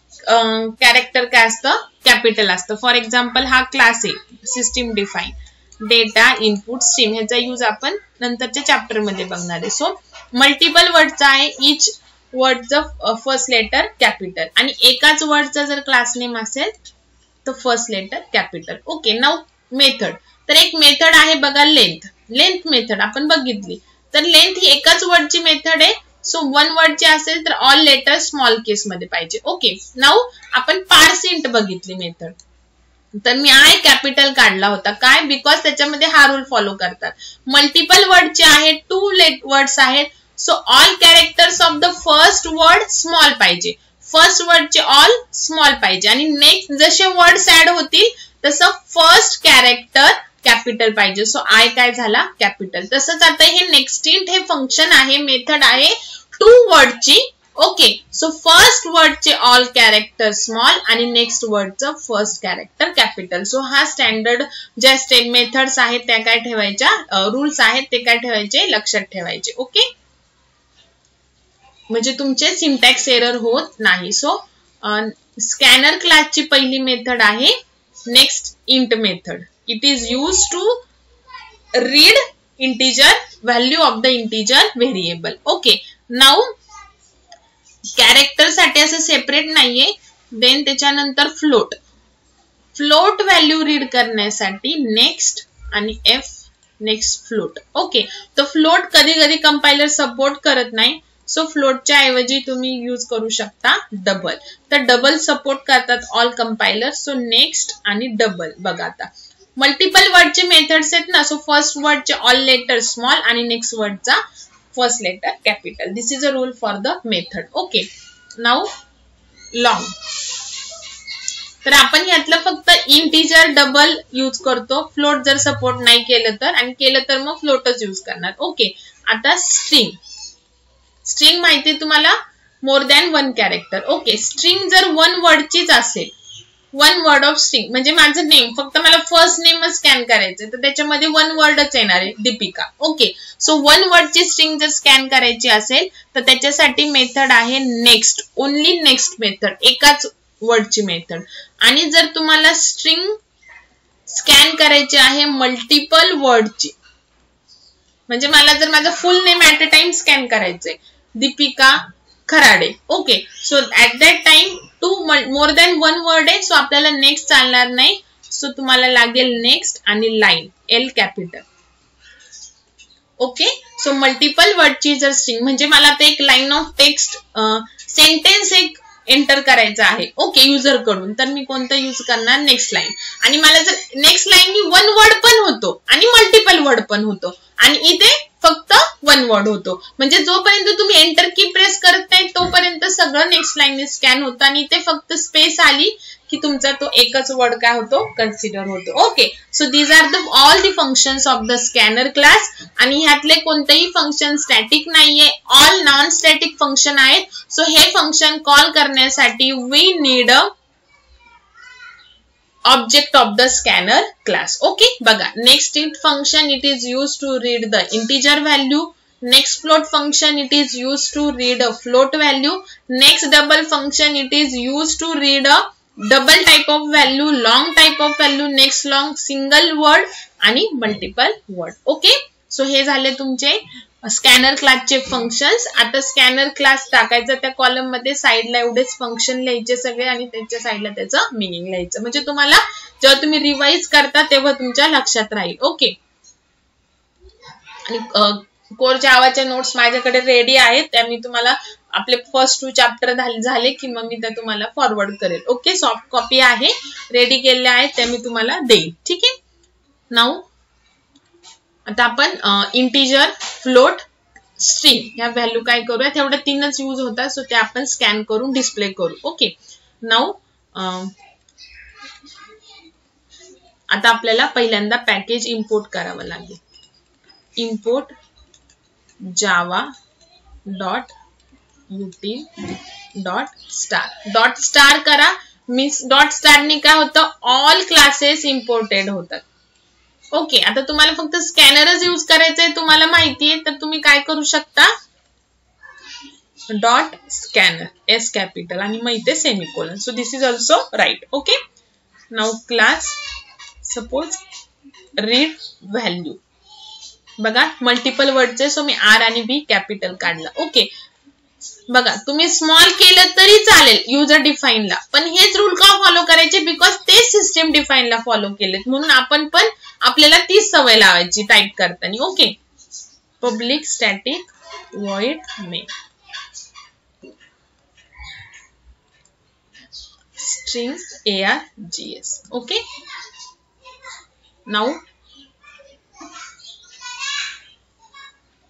कॅरेक्टर काय असतं कॅपिटल असतं. फॉर एक्झाम्पल हा क्लास आहे system define data input stream, ह्याचा यूज आपण नंतरच्या चॅप्टर मध्ये बघणार आहे. सो मल्टिपल वर्डचा आहे इच वर्डचं फर्स्ट लेटर कॅपिटल आणि एकाच वर्डचा जर क्लास नेम असेल तर first letter capital. Okay now method. तर एक मेथड आहे बघा लेंथ मेथड आपण बघितली. तर लेंथ ही एकाच वर्डची मेथड आहे. सो वन वर्डची असेल तर ऑल लेटर स्मॉल केस मध्ये पाहिजे. ओके नाउ आपण पार्सिंट बघितली मेथड. तर मी आय कॅपिटल काढला होता काय बिकॉज त्याच्यामध्ये हा रूल फॉलो करतात. मल्टिपल वर्डचे आहेत 2 वर्ड्स आहेत. So all characters of the first word small पाहिजे. फर्स्ट वर्डचे ऑल स्मॉल पाहिजे आणि नेक्स्ट जसे वर्ड्स ऍड होतील तसं फर्स्ट कॅरेक्टर कॅपिटल पाहिजे. सो आय काय झाला कॅपिटल. तसंच आता हे नेक्स्टिंट हे फंक्शन आहे मेथड आहे 2 वर्डची. ओके सो फर्स्ट वर्डचे ऑल कॅरेक्टर स्मॉल आणि नेक्स्ट वर्डचं फर्स्ट कॅरेक्टर कॅपिटल. सो हा स्टँडर्ड ज्या मेथड्स आहेत त्या काय ठेवायच्या रूल्स आहेत ते काय ठेवायचे लक्षात ठेवायचे. ओके म्हणजे तुमचे सिंटॅक्स एरर होत नाही. सो स्कॅनर क्लासची पहिली मेथड आहे next int method. It is use to read integer value of the integer variable. Okay now character साठी असं सेपरेट नाहीये. देन त्याच्यानंतर फ्लोट व्हॅल्यू रीड करण्यासाठी नेक्स्ट आणि एफ नेक्स्ट फ्लोट. ओके तर फ्लोट कधी कधी कंपायलर सपोर्ट करत नाही. सो फ्लोटच्या ऐवजी तुम्ही यूज करू शकता डबल. तर डबल सपोर्ट करतात ऑल कंपायलर. सो नेक्स्ट आणि डबल. बघा आता मल्टिपल वर्डचे मेथड्स आहेत ना. सो फर्स्ट वर्डचे ऑल लेटर स्मॉल आणि नेक्स्ट वर्डचा first letter capital. This is a rule for the method. Okay now long. तर आपण यातलं फक्त इंटिजर डबल यूज करतो. फ्लोट जर सपोर्ट नाही केलं तर आणि केलं तर मग फ्लोटच यूज करणार. ओके आता स्ट्रिंग माहिती तुम्हाला more than 1 character. Okay string जर 1 वर्डचीच असेल 1 वर्ड ऑफ स्ट्रिंग म्हणजे माझं नेम फक्त मला फर्स्ट नेमच स्कॅन करायचं तर त्याच्यामध्ये 1 वर्डच येणार आहे दीपिका. ओके सो 1 वर्डची स्ट्रिंग जर स्कॅन करायची असेल तर त्याच्यासाठी मेथड आहे नेक्स्ट. ओनली नेक्स्ट मेथड एकाच वर्डची मेथड. आणि जर तुम्हाला स्ट्रिंग स्कॅन करायची आहे मल्टिपल वर्डची म्हणजे मला जर माझं full name at a time scan करायचंय Deepika Kharade. Okay so at that time more than 1 word आहे. सो आपल्याला नेक्स्ट चालणार नाही. सो तुम्हाला लागेल नेक्स्ट आणि line L capital. Okay so multiple वर्डची जर स्ट्रिंग म्हणजे मला आता एक लाईन ऑफ टेक्स्ट सेंटेन्स एक एंटर करायचा आहे ओके युजर कडून तर मी कोणतं यूज करणार नेक्स्ट लाईन. आणि मला जर नेक्स्ट लाईन मी 1 वर्ड पण होतो आणि मल्टिपल वर्ड पण होतो आणि इथे फक्त 1 वर्ड होतो म्हणजे जोपर्यंत तुम्ही एंटर की प्रेस करत नाही तोपर्यंत सगळं नेक्स्ट लाईन स्कॅन होतं आणि इथे फक्त स्पेस आली की तुमचा तो एकच वर्ड काय होतो कन्सिडर होतो. Okay so these are the all the functions of the scanner class आणि ह्यातले कोणतेही फंक्शन स्टॅटिक नाहीये ऑल नॉन स्टॅटिक फंक्शन आहेत. सो हे फंक्शन कॉल करण्यासाठी we need a object of the scanner class. Okay बघा next int function it is used to read the integer value. Next float function it is used to read a float value. Next double function it is used to read a double type of value, long type of value, next long single word आणि multiple word. Okay so हे झाले तुमचे scanner क्लासचे functions. आता scanner class टाकायचा त्या column मध्ये साइडला एवढेच फंक्शन लिहायचे सगळे आणि त्यांच्या साइडला त्याचं मिनिंग लिहायचं म्हणजे तुम्हाला जेव्हा तुम्ही रिवाइज करता तेव्हा तुमच्या लक्षात राहील. ओके आणि कोर जावाच्या नोट्स माझ्याकडे रेडी आहेत त्या मी तुम्हाला आपले फर्स्ट 2 चॅप्टर झाले की मग मी त्या तुम्हाला फॉरवर्ड करेल. ओके सॉफ्ट कॉपी आहे रेडी केल्या आहेत त्या मी तुम्हाला देईन. ठीक आहे नाउ आता आपण इंटिजर फ्लोट स्ट्रिंग ह्या व्हॅल्यू काय करूया, तेवढ्या 3च यूज होतात. सो ते आपण स्कॅन करून डिस्प्ले करू. ओके, नाउ आता आपल्याला पहिल्यांदा पॅकेज इम्पोर्ट करावं लागेल. Import Java dot util dot star. Dot star करा. मीन्स डॉट स्टारने काय होतं, ऑल क्लासेस इम्पोर्टेड होतात. ओके, आता तुम्हाला फक्त स्कॅनरच यूज करायचंय, तुम्हाला माहितीये, तर तुम्ही काय करू शकता, डॉट स्कॅनर एस कॅपिटल आणि मग इथे semicolon. So this is also right. Okay, now class suppose read value. बघा मल्टिपल वर्डचे, सो मी आर आणि बी कॅपिटल काढला. ओके, बघा तुम्ही स्मॉल केलं तरी चालेल युजर डिफाईनला, पण हेच रूल का फॉलो करायचे, बिकॉज ते सिस्टीम डिफाईनला फॉलो केलेत, म्हणून आपण पण आपल्याला तीच सवय लावायची टाईप करताना. Okay, public static void main string args. Okay, now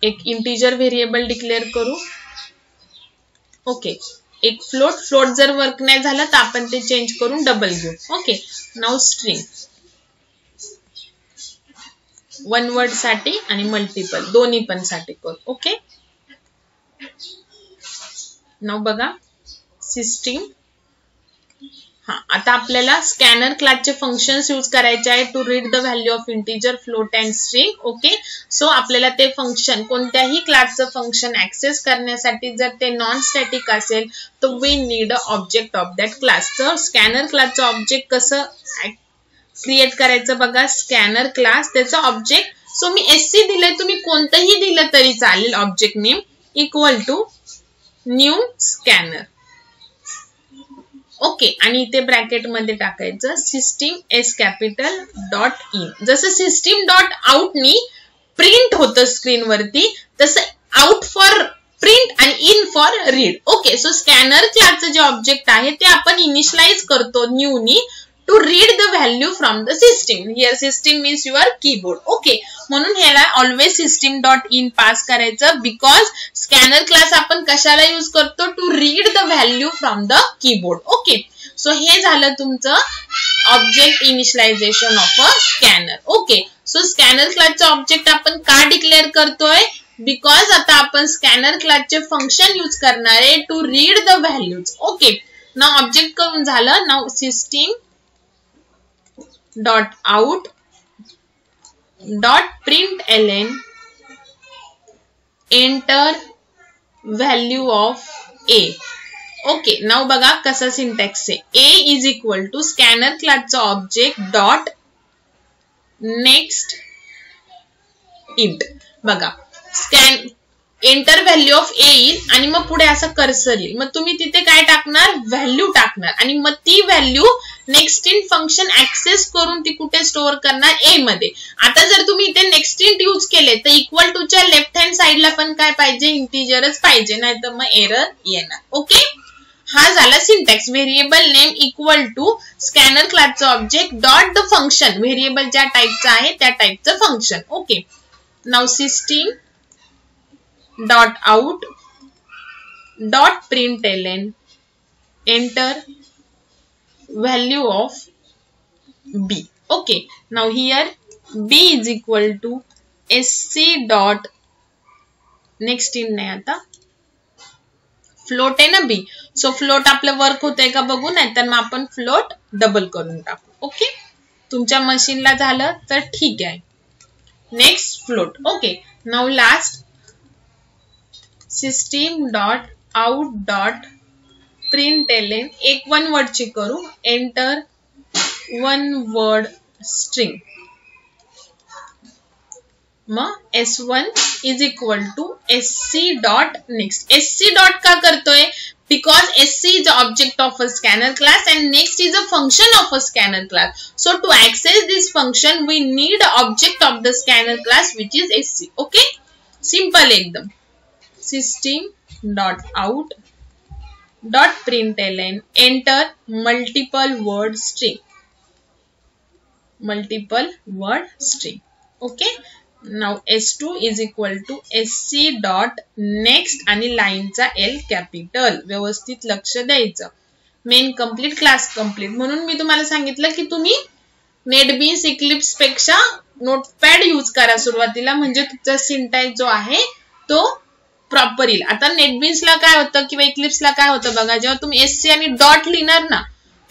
एक इंटीजर व्हेरिएबल डिक्लेअर करू. ओके, एक फ्लोट जर वर्क नाही झालं तर आपण ते चेंज करून डबल घेऊ. ओके, नाउ स्ट्रिंग 1 वर्ड साठी आणि मल्टिपल दोन्ही पण साठी करू. ओके, नाउ बघा सिस्टीम. आता आपल्याला स्कॅनर क्लासचे फंक्शन्स यूज करायचे आहे to read the value of integer, float and string. Okay, so आपल्याला ते फंक्शन कोणत्याही क्लासचं फंक्शन ऍक्सेस करण्यासाठी जर ते नॉन स्टॅटिक असेल तर we need a object of that class. तर स्कॅनर क्लासचं ऑब्जेक्ट कसं क्रिएट करायचं बघा, स्कॅनर क्लास त्याचं ऑब्जेक्ट. सो मी SC दिलंय, तुम्ही कोणतंही दिलं तरी चालेल. Object name equal to new scanner. Okay, आणि इथे ब्रॅकेट मध्ये टाकायचं system S capital dot in. जसं सिस्टीम डॉट आउट नी प्रिंट होतं स्क्रीन वरती, तसं आउट फॉर प्रिंट आणि in for read. Okay, so scanner क्लासचं जे ऑब्जेक्ट आहे ते आपण इनिशियलाइज करतो new need to read the value from the system. Here system means your keyboard. Okay, म्हणून ह्याला always system dot in pass करायचं, because scanner class आपण कशाला यूज करतो, to read the value from the keyboard. Okay, so हे झालं तुमचं object initialization of a scanner. Okay, so scanner क्लासचा ऑब्जेक्ट आपण का डिक्लेअर करतोय, बिकॉज आता आपण स्कॅनर क्लासचे फंक्शन यूज करणार आहे to read the values. Okay, now object करून झालं. Now system dot out dot println enter value of A. Okay, now बघा कसा सिंटॅक्स आहे. A is equal to scanner क्लासचा ऑब्जेक्ट डॉट नेक्स्ट इंट. बघा scan enter value of A येईल आणि मग पुढे असं कर्सर येईल, मग तुम्ही तिथे काय टाकणार, व्हॅल्यू टाकणार आणि मग ती value next int function access करून ती कुठे स्टोअर करणार, ए मध्ये. आता जर तुम्ही इथे नेक्स्ट इंट यूज केले तर इक्वल टू च्या लेफ्ट हँड साइडला पण काय पाहिजे, इंटीजरच पाहिजे, नाही तर मग एरर येणार. ओके, हा झाला syntax. Variable name equal to scanner क्लासचं object dot the function, variable ज्या टाईपचं आहे त्या टाईपचं function. Okay, now system dot out dot println enter value of B. Okay, now here B is equal to SC dot next in नाही, आता float आहे ना बी, सो फ्लोट आपलं वर्क होतंय का बघू, नाही तर मग आपण फ्लोट डबल करून टाकू. ओके, तुमच्या मशीनला झालं तर ठीक आहे. Next float. Okay, now last system dot out dot println एक 1 वर्डची करू, एंटर 1 वर्ड स्ट्रिंग. मग S1 is equal to SC dot next. SC dot का करतोय, because SC is the object of a scanner class and next is a function of a scanner class. So to access this function we need an object of the scanner class which is SC. Okay, simple एकदम. System dot out dot println enter multiple word string. Multiple word string. Okay, now S2 is equal to SC dot next आणि लाईनचा L capital. व्यवस्थित लक्ष द्यायचं. Main complete class complete म्हणून मी तुम्हाला सांगितलं की तुम्ही नेटबीन्स इक्लिप्स पेक्षा नोटपॅड यूज करा सुरुवातीला, म्हणजे तुमचा सिंटॅक्स जो आहे तो प्रॉपर येईल. आता नेटबीन्सला काय होतं किंवा इक्लिप्सला काय होतं बघा, जेव्हा तुम्ही SC आणि डॉट लिहिणार ना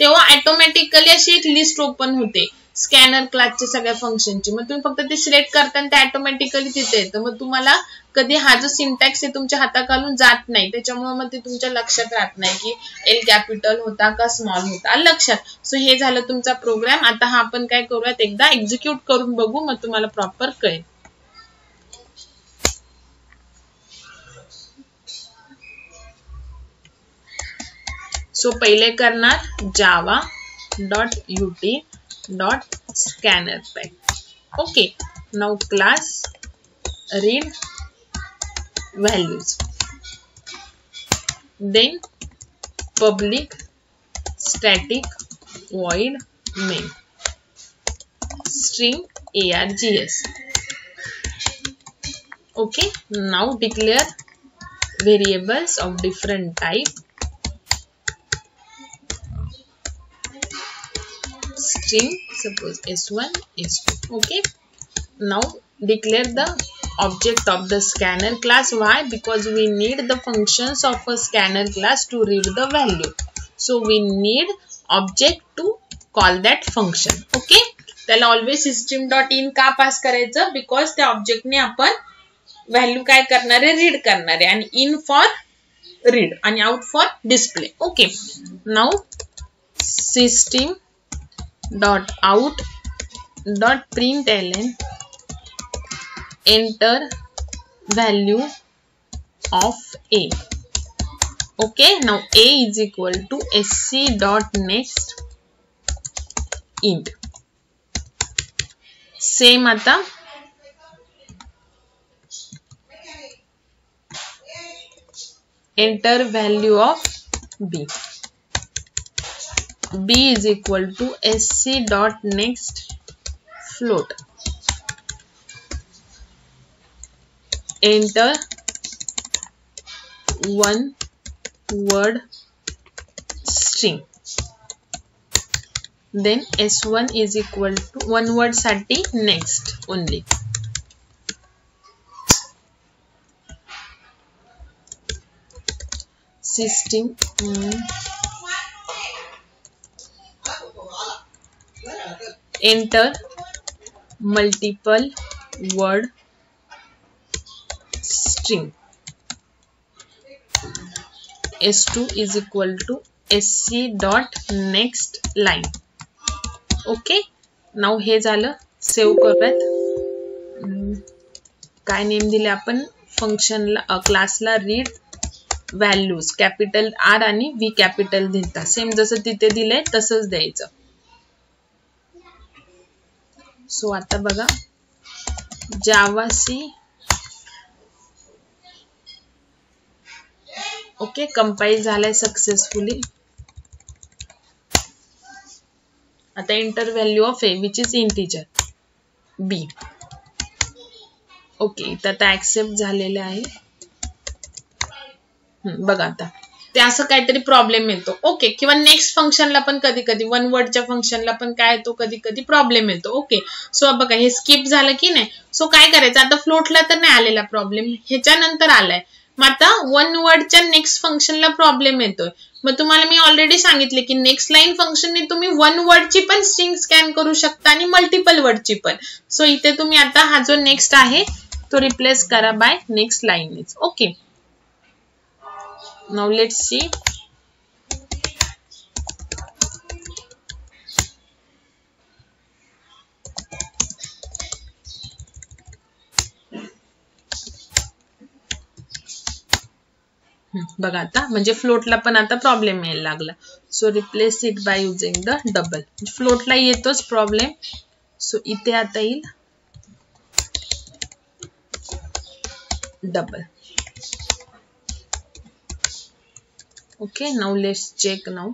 तेव्हा ऑटोमॅटिकली अशी एक लिस्ट ओपन होते स्कॅनर क्लासच्या सगळ्या फंक्शनची. मग तुम्ही फक्त ते सिलेक्ट करता आणि ते ऑटोमॅटिकली तिथे येतं. मग तुम्हाला कधी हा जो सिंटॅक्स आहे तुमच्या हाताखालून जात नाही, त्याच्यामुळे मग ते तुमच्या लक्षात राहत नाही की L कॅपिटल होता का स्मॉल होता. लक्षात. सो हे झालं तुमचा प्रोग्राम. आता हा आपण काय करूयात एकदा एक्झिक्यूट करून बघू, मग तुम्हाला प्रॉपर कळेल. सो पहिले करणार Java dot util dot scanner pack. Okay. Now class read values, then public static void main string args. Okay, now declare variables of different type. String, suppose s1 s2. Okay, now declare the object of the scanner class. Why? Because we need the functions of a scanner class to read the value, so we need object to call that function. Okay, त्याला always system dot in का pass करायचं, because त्या ऑब्जेक्टने आपण value काय करणार आहे, read करणार आहे. आणि इन फॉर रीड आणि out for display. Okay, now system dot out dot println enter value of a. Okay, now a is equal to sc dot next int. Same आता enter value of b. b is equal to sc dot next float. Enter one word string. Then s1 is equal to one word साठी next only. System enter multiple word string. s2 is equal to sc dot next line. Okay, now हे झालं. Save करूयात. काय name दिले आपण फंक्शनला, क्लासला read values capital R आणि व्ही कॅपिटल दिलता. सेम जसं तिथे दिलंय तसंच द्यायचं. सो आता बघा जावा सी. ओके, कंपाइल झालाय सक्सेसफुली. आता enter value of A which is integer B. Okay, इथं आता ऍक्सेप्ट झालेले आहे. बघा आता ते असं काहीतरी प्रॉब्लेम येतो. ओके, किंवा नेक्स्ट फंक्शनला पण कधी कधी वन वर्डच्या फंक्शनला पण काय येतो, कधी कधी प्रॉब्लेम येतो. ओके, सो बघा हे स्किप झालं की नाही. सो काय करायचं आता, फ्लोटला तर नाही आलेला प्रॉब्लेम, ह्याच्यानंतर आलाय. मग आता वन वर्डच्या नेक्स्ट फंक्शनला प्रॉब्लेम येतोय. मग तुम्हाला मी ऑलरेडी सांगितले की नेक्स्ट लाईन फंक्शनने तुम्ही वन वर्डची पण स्ट्रिंग स्कॅन करू शकता आणि मल्टिपल वर्डची पण. सो इथे तुम्ही आता हा जो नेक्स्ट आहे तो रिप्लेस करा by next line. Okay, now let's see. बघा आता म्हणजे फ्लोटला पण आता प्रॉब्लेम यायला लागला. So replace it by using the double. फ्लोटला येतोच प्रॉब्लेम. सो इथे आता येईल double. Okay, now let's check. Now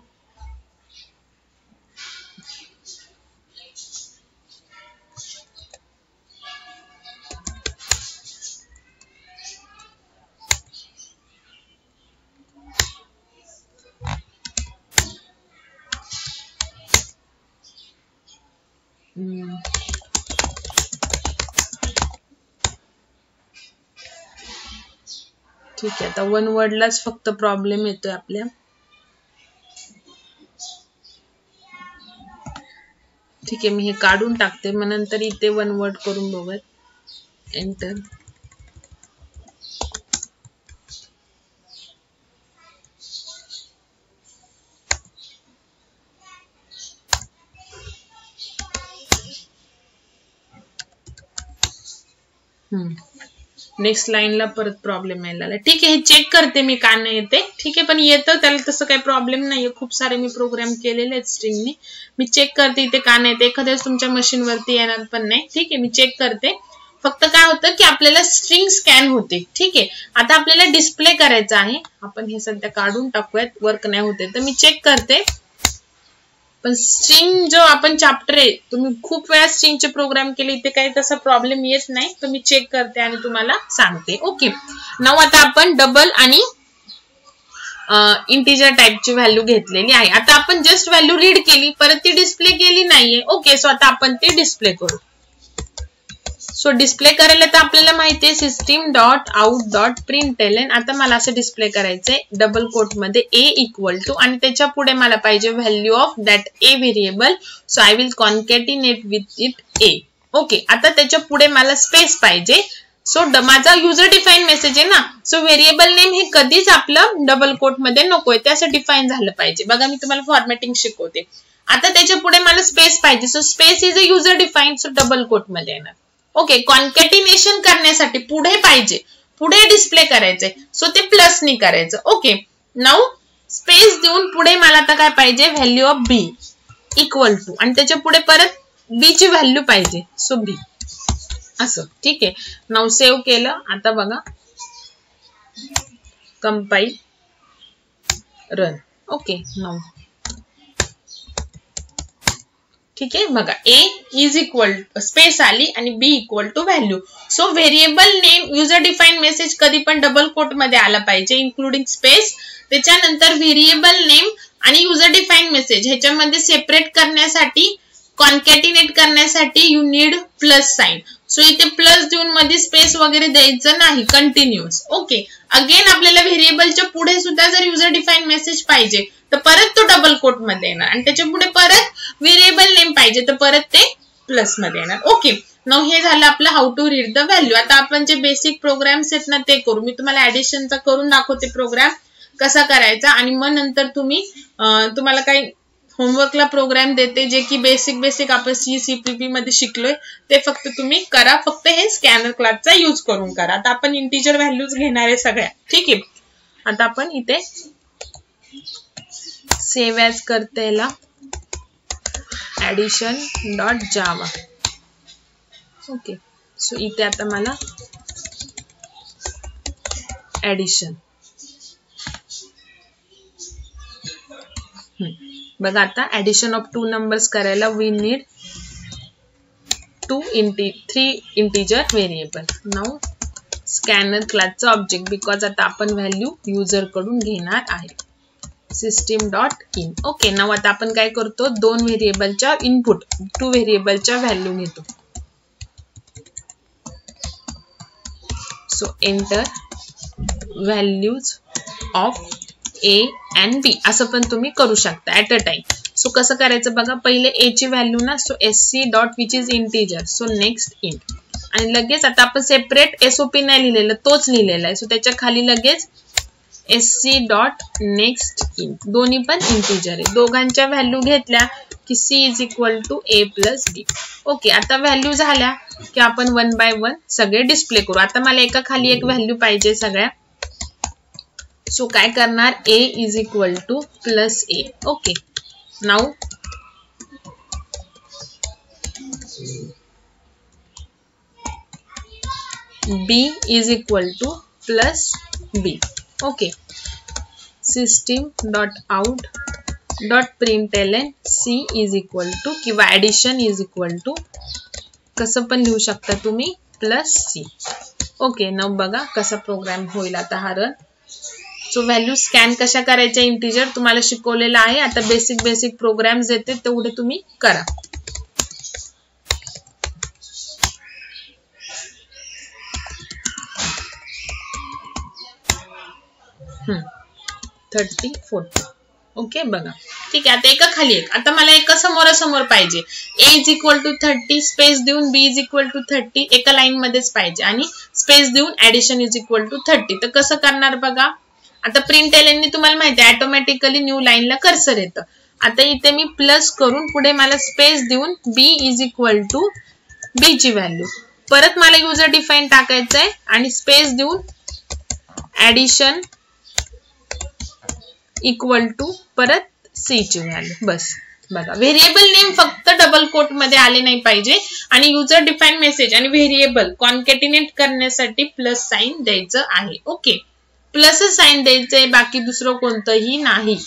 ठीक आहे, आता वन वर्डलाच फक्त प्रॉब्लेम येतोय आपल्या. ठीक आहे, मी हे काढून टाकते, मग नंतर इथे वन वर्ड करून बघूयात. एंटर. नेक्स्ट लाईनला परत प्रॉब्लेम यायला. ठीक आहे, हे चेक करते मी का नाही येते. ठीक आहे, पण येतं, त्याला तसं काही प्रॉब्लेम नाहीये. खूप सारे मी प्रोग्राम केलेले आहेत स्ट्रिंगनी. मी चेक करते इथे का नाही येते. एखाद्याच तुमच्या मशीन वरती येणार पण नाही. ठीक आहे, मी चेक करते. फक्त काय होतं की आपल्याला स्ट्रिंग स्कॅन होते. ठीक आहे, आता आपल्याला डिस्प्ले करायचं आहे. आपण हे सध्या काढून टाकूयात, वर्क नाही होते तर मी चेक करते. पण स्ट्रिंग जो आपण चॅप्टर आहे, तुम्ही खूप वेळा स्ट्रिंगचे प्रोग्राम केले, इथे काही तसा प्रॉब्लेम येत नाही. तर मी चेक करते आणि तुम्हाला सांगते. ओके, नाव आता आपण डबल आणि इंटिजर टाइपची व्हॅल्यू घेतलेली आहे. आता आपण जस्ट व्हॅल्यू रीड केली, परत ती डिस्प्ले केली नाहीये. ओके, सो आता आपण ते डिस्प्ले करू. सो डिस्प्ले करायला तर आपल्याला माहिती आहे सिस्टीम डॉट आउट डॉट प्रिंटएलएन. आता मला असं डिस्प्ले करायचंय डबल कोट मध्ये ए इक्वल टू आणि त्याच्या पुढे मला पाहिजे value of that A variable. So I will concatenate with it A. Okay, आता त्याच्या पुढे मला स्पेस पाहिजे. सो माझा युजर डिफाईन मेसेज आहे ना, सो व्हेरिएबल नेम हे कधीच आपलं डबल कोट मध्ये नकोय, ते असं डिफाईन झालं पाहिजे. बघा, मी तुम्हाला फॉर्मॅटिंग शिकवते. आता त्याच्या पुढे मला स्पेस पाहिजे. So space is a user define, so double quote मध्ये येणार. ओके, कॉन्कॅटिनेशन करण्यासाठी पुढे पाहिजे, पुढे डिस्प्ले करायचंय, सो ते प्लसनी करायचं. ओके, नाउ स्पेस देऊन पुढे मला आता काय पाहिजे, value of B equal to आणि त्याच्या पुढे परत बी ची व्हॅल्यू पाहिजे. सो बी असं. ठीक आहे, नाउ सेव्ह केलं. आता बघा, कंपाईल, रन. ओके, नाउ ठीक आहे, बघा ए इज इक्वल स्पेस आली आणि B equal to value. So variable name user define message कधी पण डबल कोट मध्ये आला पाहिजे, इन्क्लुडिंग स्पेस. त्याच्यानंतर व्हेरिएबल नेम आणि युजर डिफाईन मेसेज ह्याच्यामध्ये सेपरेट करण्यासाठी, कॉन्कॅटिनेट करण्यासाठी you need plus sign. So इथे प्लस देऊन मध्ये स्पेस वगैरे द्यायचं नाही, कंटिन्युअस. ओके, अगेन आपल्याला व्हेरिएबलच्या पुढे सुद्धा जर युजर डिफाईन मेसेज पाहिजे तर परत तो डबल कोट मध्ये येणार आणि त्याच्या पुढे परत व्हेरिएबल नेम पाहिजे तर परत ते प्लस मध्ये येणार. ओके, नाउ हे झालं आपलं how to read the value. आता आपण जे बेसिक प्रोग्राम्स आहेत ना ते करू. मी तुम्हाला ऍडिशनचा करून दाखवते प्रोग्राम कसा करायचा आणि मग नंतर तुम्हाला काही होमवर्कला प्रोग्राम देते जे की बेसिक आपण सीपीपी मध्ये शिकलोय ते फक्त तुम्ही करा. फक्त हे स्कॅनर क्लासचा यूज करून करा. आता आपण इंटिजर व्हॅल्यूज घेणार आहे सगळ्या. ठीक आहे, आता आपण इथे सेव्ह ॲज करते याला addition dot Java. Okay, so इथे आता मला ऍडिशन बघा. आता ऍडिशन ऑफ 2 नंबर्स करायला we need 3 integer variable. Now scanner क्लासचा ऑब्जेक्ट, बिकॉज आता आपण व्हॅल्यू युजर कडून घेणार आहे. System dot in. Okay, now आता आपण काय करतो, 2 व्हेरिएबलच्या इनपुट, 2 व्हेरिएबलच्या व्हॅल्यू घेतो. So enter values of A and B असं पण तुम्ही करू शकता ऍट अ टाइम. सो कसं करायचं बघा, पहिले ए ची व्हॅल्यू ना, so SC dot which is integer, so next int आणि लगेच आता आपण सेपरेट एसओपी नाही लिहिलेलं, तोच लिहिलेला आहे. सो त्याच्या खाली लगेच एससी डॉट नेक्स्ट इंट, दोन्ही पण इंटिजर आहे. दोघांच्या व्हॅल्यू घेतल्या की C is equal to A plus B. Okay, आता व्हॅल्यू झाल्या की आपण 1 बाय 1 सगळे डिस्प्ले करू. आता मला एका खाली एक व्हॅल्यू पाहिजे सगळ्या. सो काय करणार, A is equal to plus A. Okay, now B is equal to plus B. Okay, system dot out dot println C is equal to किंवा ऍडिशन इज इक्वल टू कसं पण लिहू शकता तुम्ही प्लस सी. ओके, नाउ बघा कसा programme होईल आता हा रन. सो व्हॅल्यू स्कॅन कशा करायच्या इंटिजर तुम्हाला शिकवलेला आहे. आता बेसिक प्रोग्राम्स येते तेवढे तुम्ही करा. 30 40. ओके बघा, ठीक आहे. आता एका खाली एक. आता मला एका समोरासमोर पाहिजे. a is equal to 30 space देऊन b इज इक्वल टू 30 एका लाईन मध्येच पाहिजे आणि स्पेस देऊन ऍडिशन इज इक्वल टू 30. तर कसं करणार बघा. आता प्रिंट एलएन तुम्हाला माहिती आहे ऑटोमॅटिकली न्यू लाईनला कर्सर येतं. आता इथे मी प्लस करून पुढे मला स्पेस देऊन b is equal to b ची व्हॅल्यू, परत मला युजर डिफाईन टाकायचं आहे आणि स्पेस देऊन ऍडिशन इक्वल टू परत c ची व्हॅल्यू. बस बघा, व्हेरिएबल नेम फक्त डबल कोट मध्ये आले नाही पाहिजे आणि युजर डिफाईन मेसेज आणि व्हेरिएबल कॉन्कॅटिनेट करण्यासाठी प्लस साइन द्यायचं आहे. ओके, प्लस साइन द्यायचंय, बाकी दुसरं कोणतंही नाही.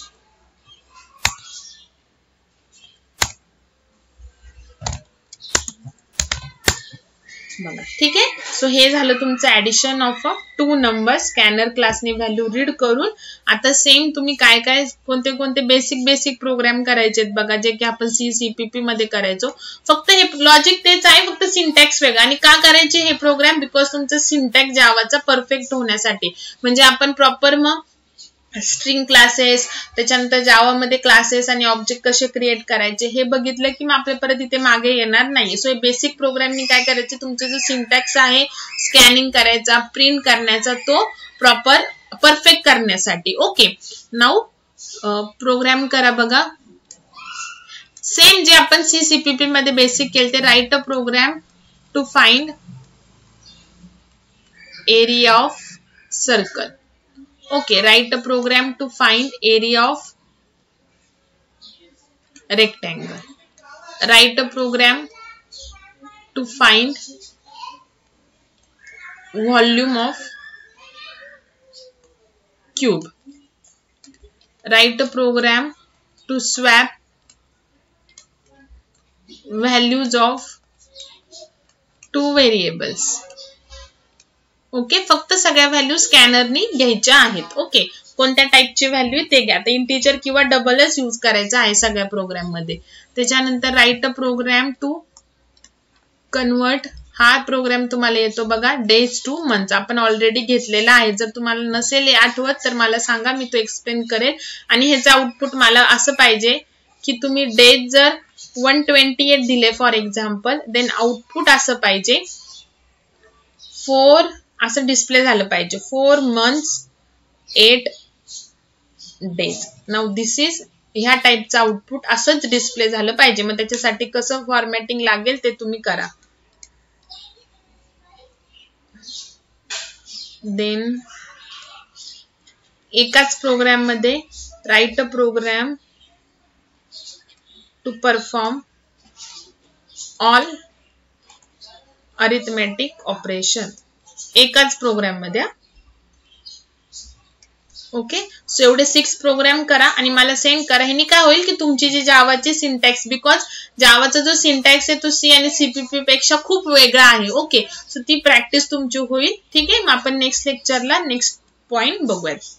बघा, ठीक आहे. सो हे झालं तुमचं ऍडिशन ऑफ 2 नंबर स्कॅनर क्लासने व्हॅल्यू रीड करून. आता सेम तुम्ही काय काय कोणते कोणते बेसिक प्रोग्राम करायचे बघा, जे की आपण CPP मध्ये करायचो. फक्त हे लॉजिक तेच आहे, फक्त सिंटॅक्स वेगळा. आणि का करायचे हे प्रोग्राम? बिकॉज तुमचं सिंटॅक्स जावाचा परफेक्ट होण्यासाठी. म्हणजे आपण प्रॉपर मग स्ट्रिंग क्लासेस, त्याच्यानंतर जावामध्ये क्लासेस आणि ऑब्जेक्ट कसे क्रिएट करायचे हे बघितलं की मग आपल्या परत इथे मागे येणार नाही. सो हे बेसिक प्रोग्रामनी काय करायचे, तुमचा जो सिंटॅक्स आहे स्कॅनिंग करायचा, प्रिंट करण्याचा, तो प्रॉपर परफेक्ट करण्यासाठी. ओके, नाउ प्रोग्राम करा बघा. सेम जे आपण CPP मध्ये बेसिक केले ते, write a program to find area of circle. Okay, write a program to find area of rectangle. Write a program to find volume of cube. Write a program to swap values of 2 variables. Okay, फक्त सगळ्या value स्कॅनरनी घ्यायच्या आहेत. Okay, कोणत्या टाईपची value ते घ्या. आता integer किंवा डबलच यूज करायचा आहे सगळ्या प्रोग्राम मध्ये. त्याच्यानंतर write a program to convert. हा प्रोग्राम तुम्हाला येतो बघा, डेज टू मंथ. आपण ऑलरेडी घेतलेला आहे. जर तुम्हाला नसेल आठवत तर मला सांगा, मी तो एक्सप्लेन करेल. आणि ह्याचा आउटपुट मला असं पाहिजे की तुम्ही डेज जर 128 दिले फॉर एक्झाम्पल, देन आउटपुट असं पाहिजे 4 असं डिस्प्ले झालं पाहिजे, 4 months 8 days. Now this is ह्या टाईपचं आउटपुट असंच डिस्प्ले झालं पाहिजे. मग त्याच्यासाठी कसं फॉर्मॅटिंग लागेल ते तुम्ही करा. देन एकाच प्रोग्राम मध्ये write a program to perform all arithmetic operation. एकाच प्रोग्राम मध्ये. ओके, सो एवढे 6 प्रोग्राम करा आणि मला सेंड करा. ह्यानी काय होईल की तुमची जी जावाची सिंटॅक्स, बिकॉज जावाचा जो सिंटॅक्स आहे तो C आणि CPP पेक्षा खूप वेगळा आहे. ओके, सो ती प्रॅक्टिस तुमची होईल. ठीक आहे, मग आपण नेक्स्ट लेक्चरला नेक्स्ट पॉइंट बघूयात.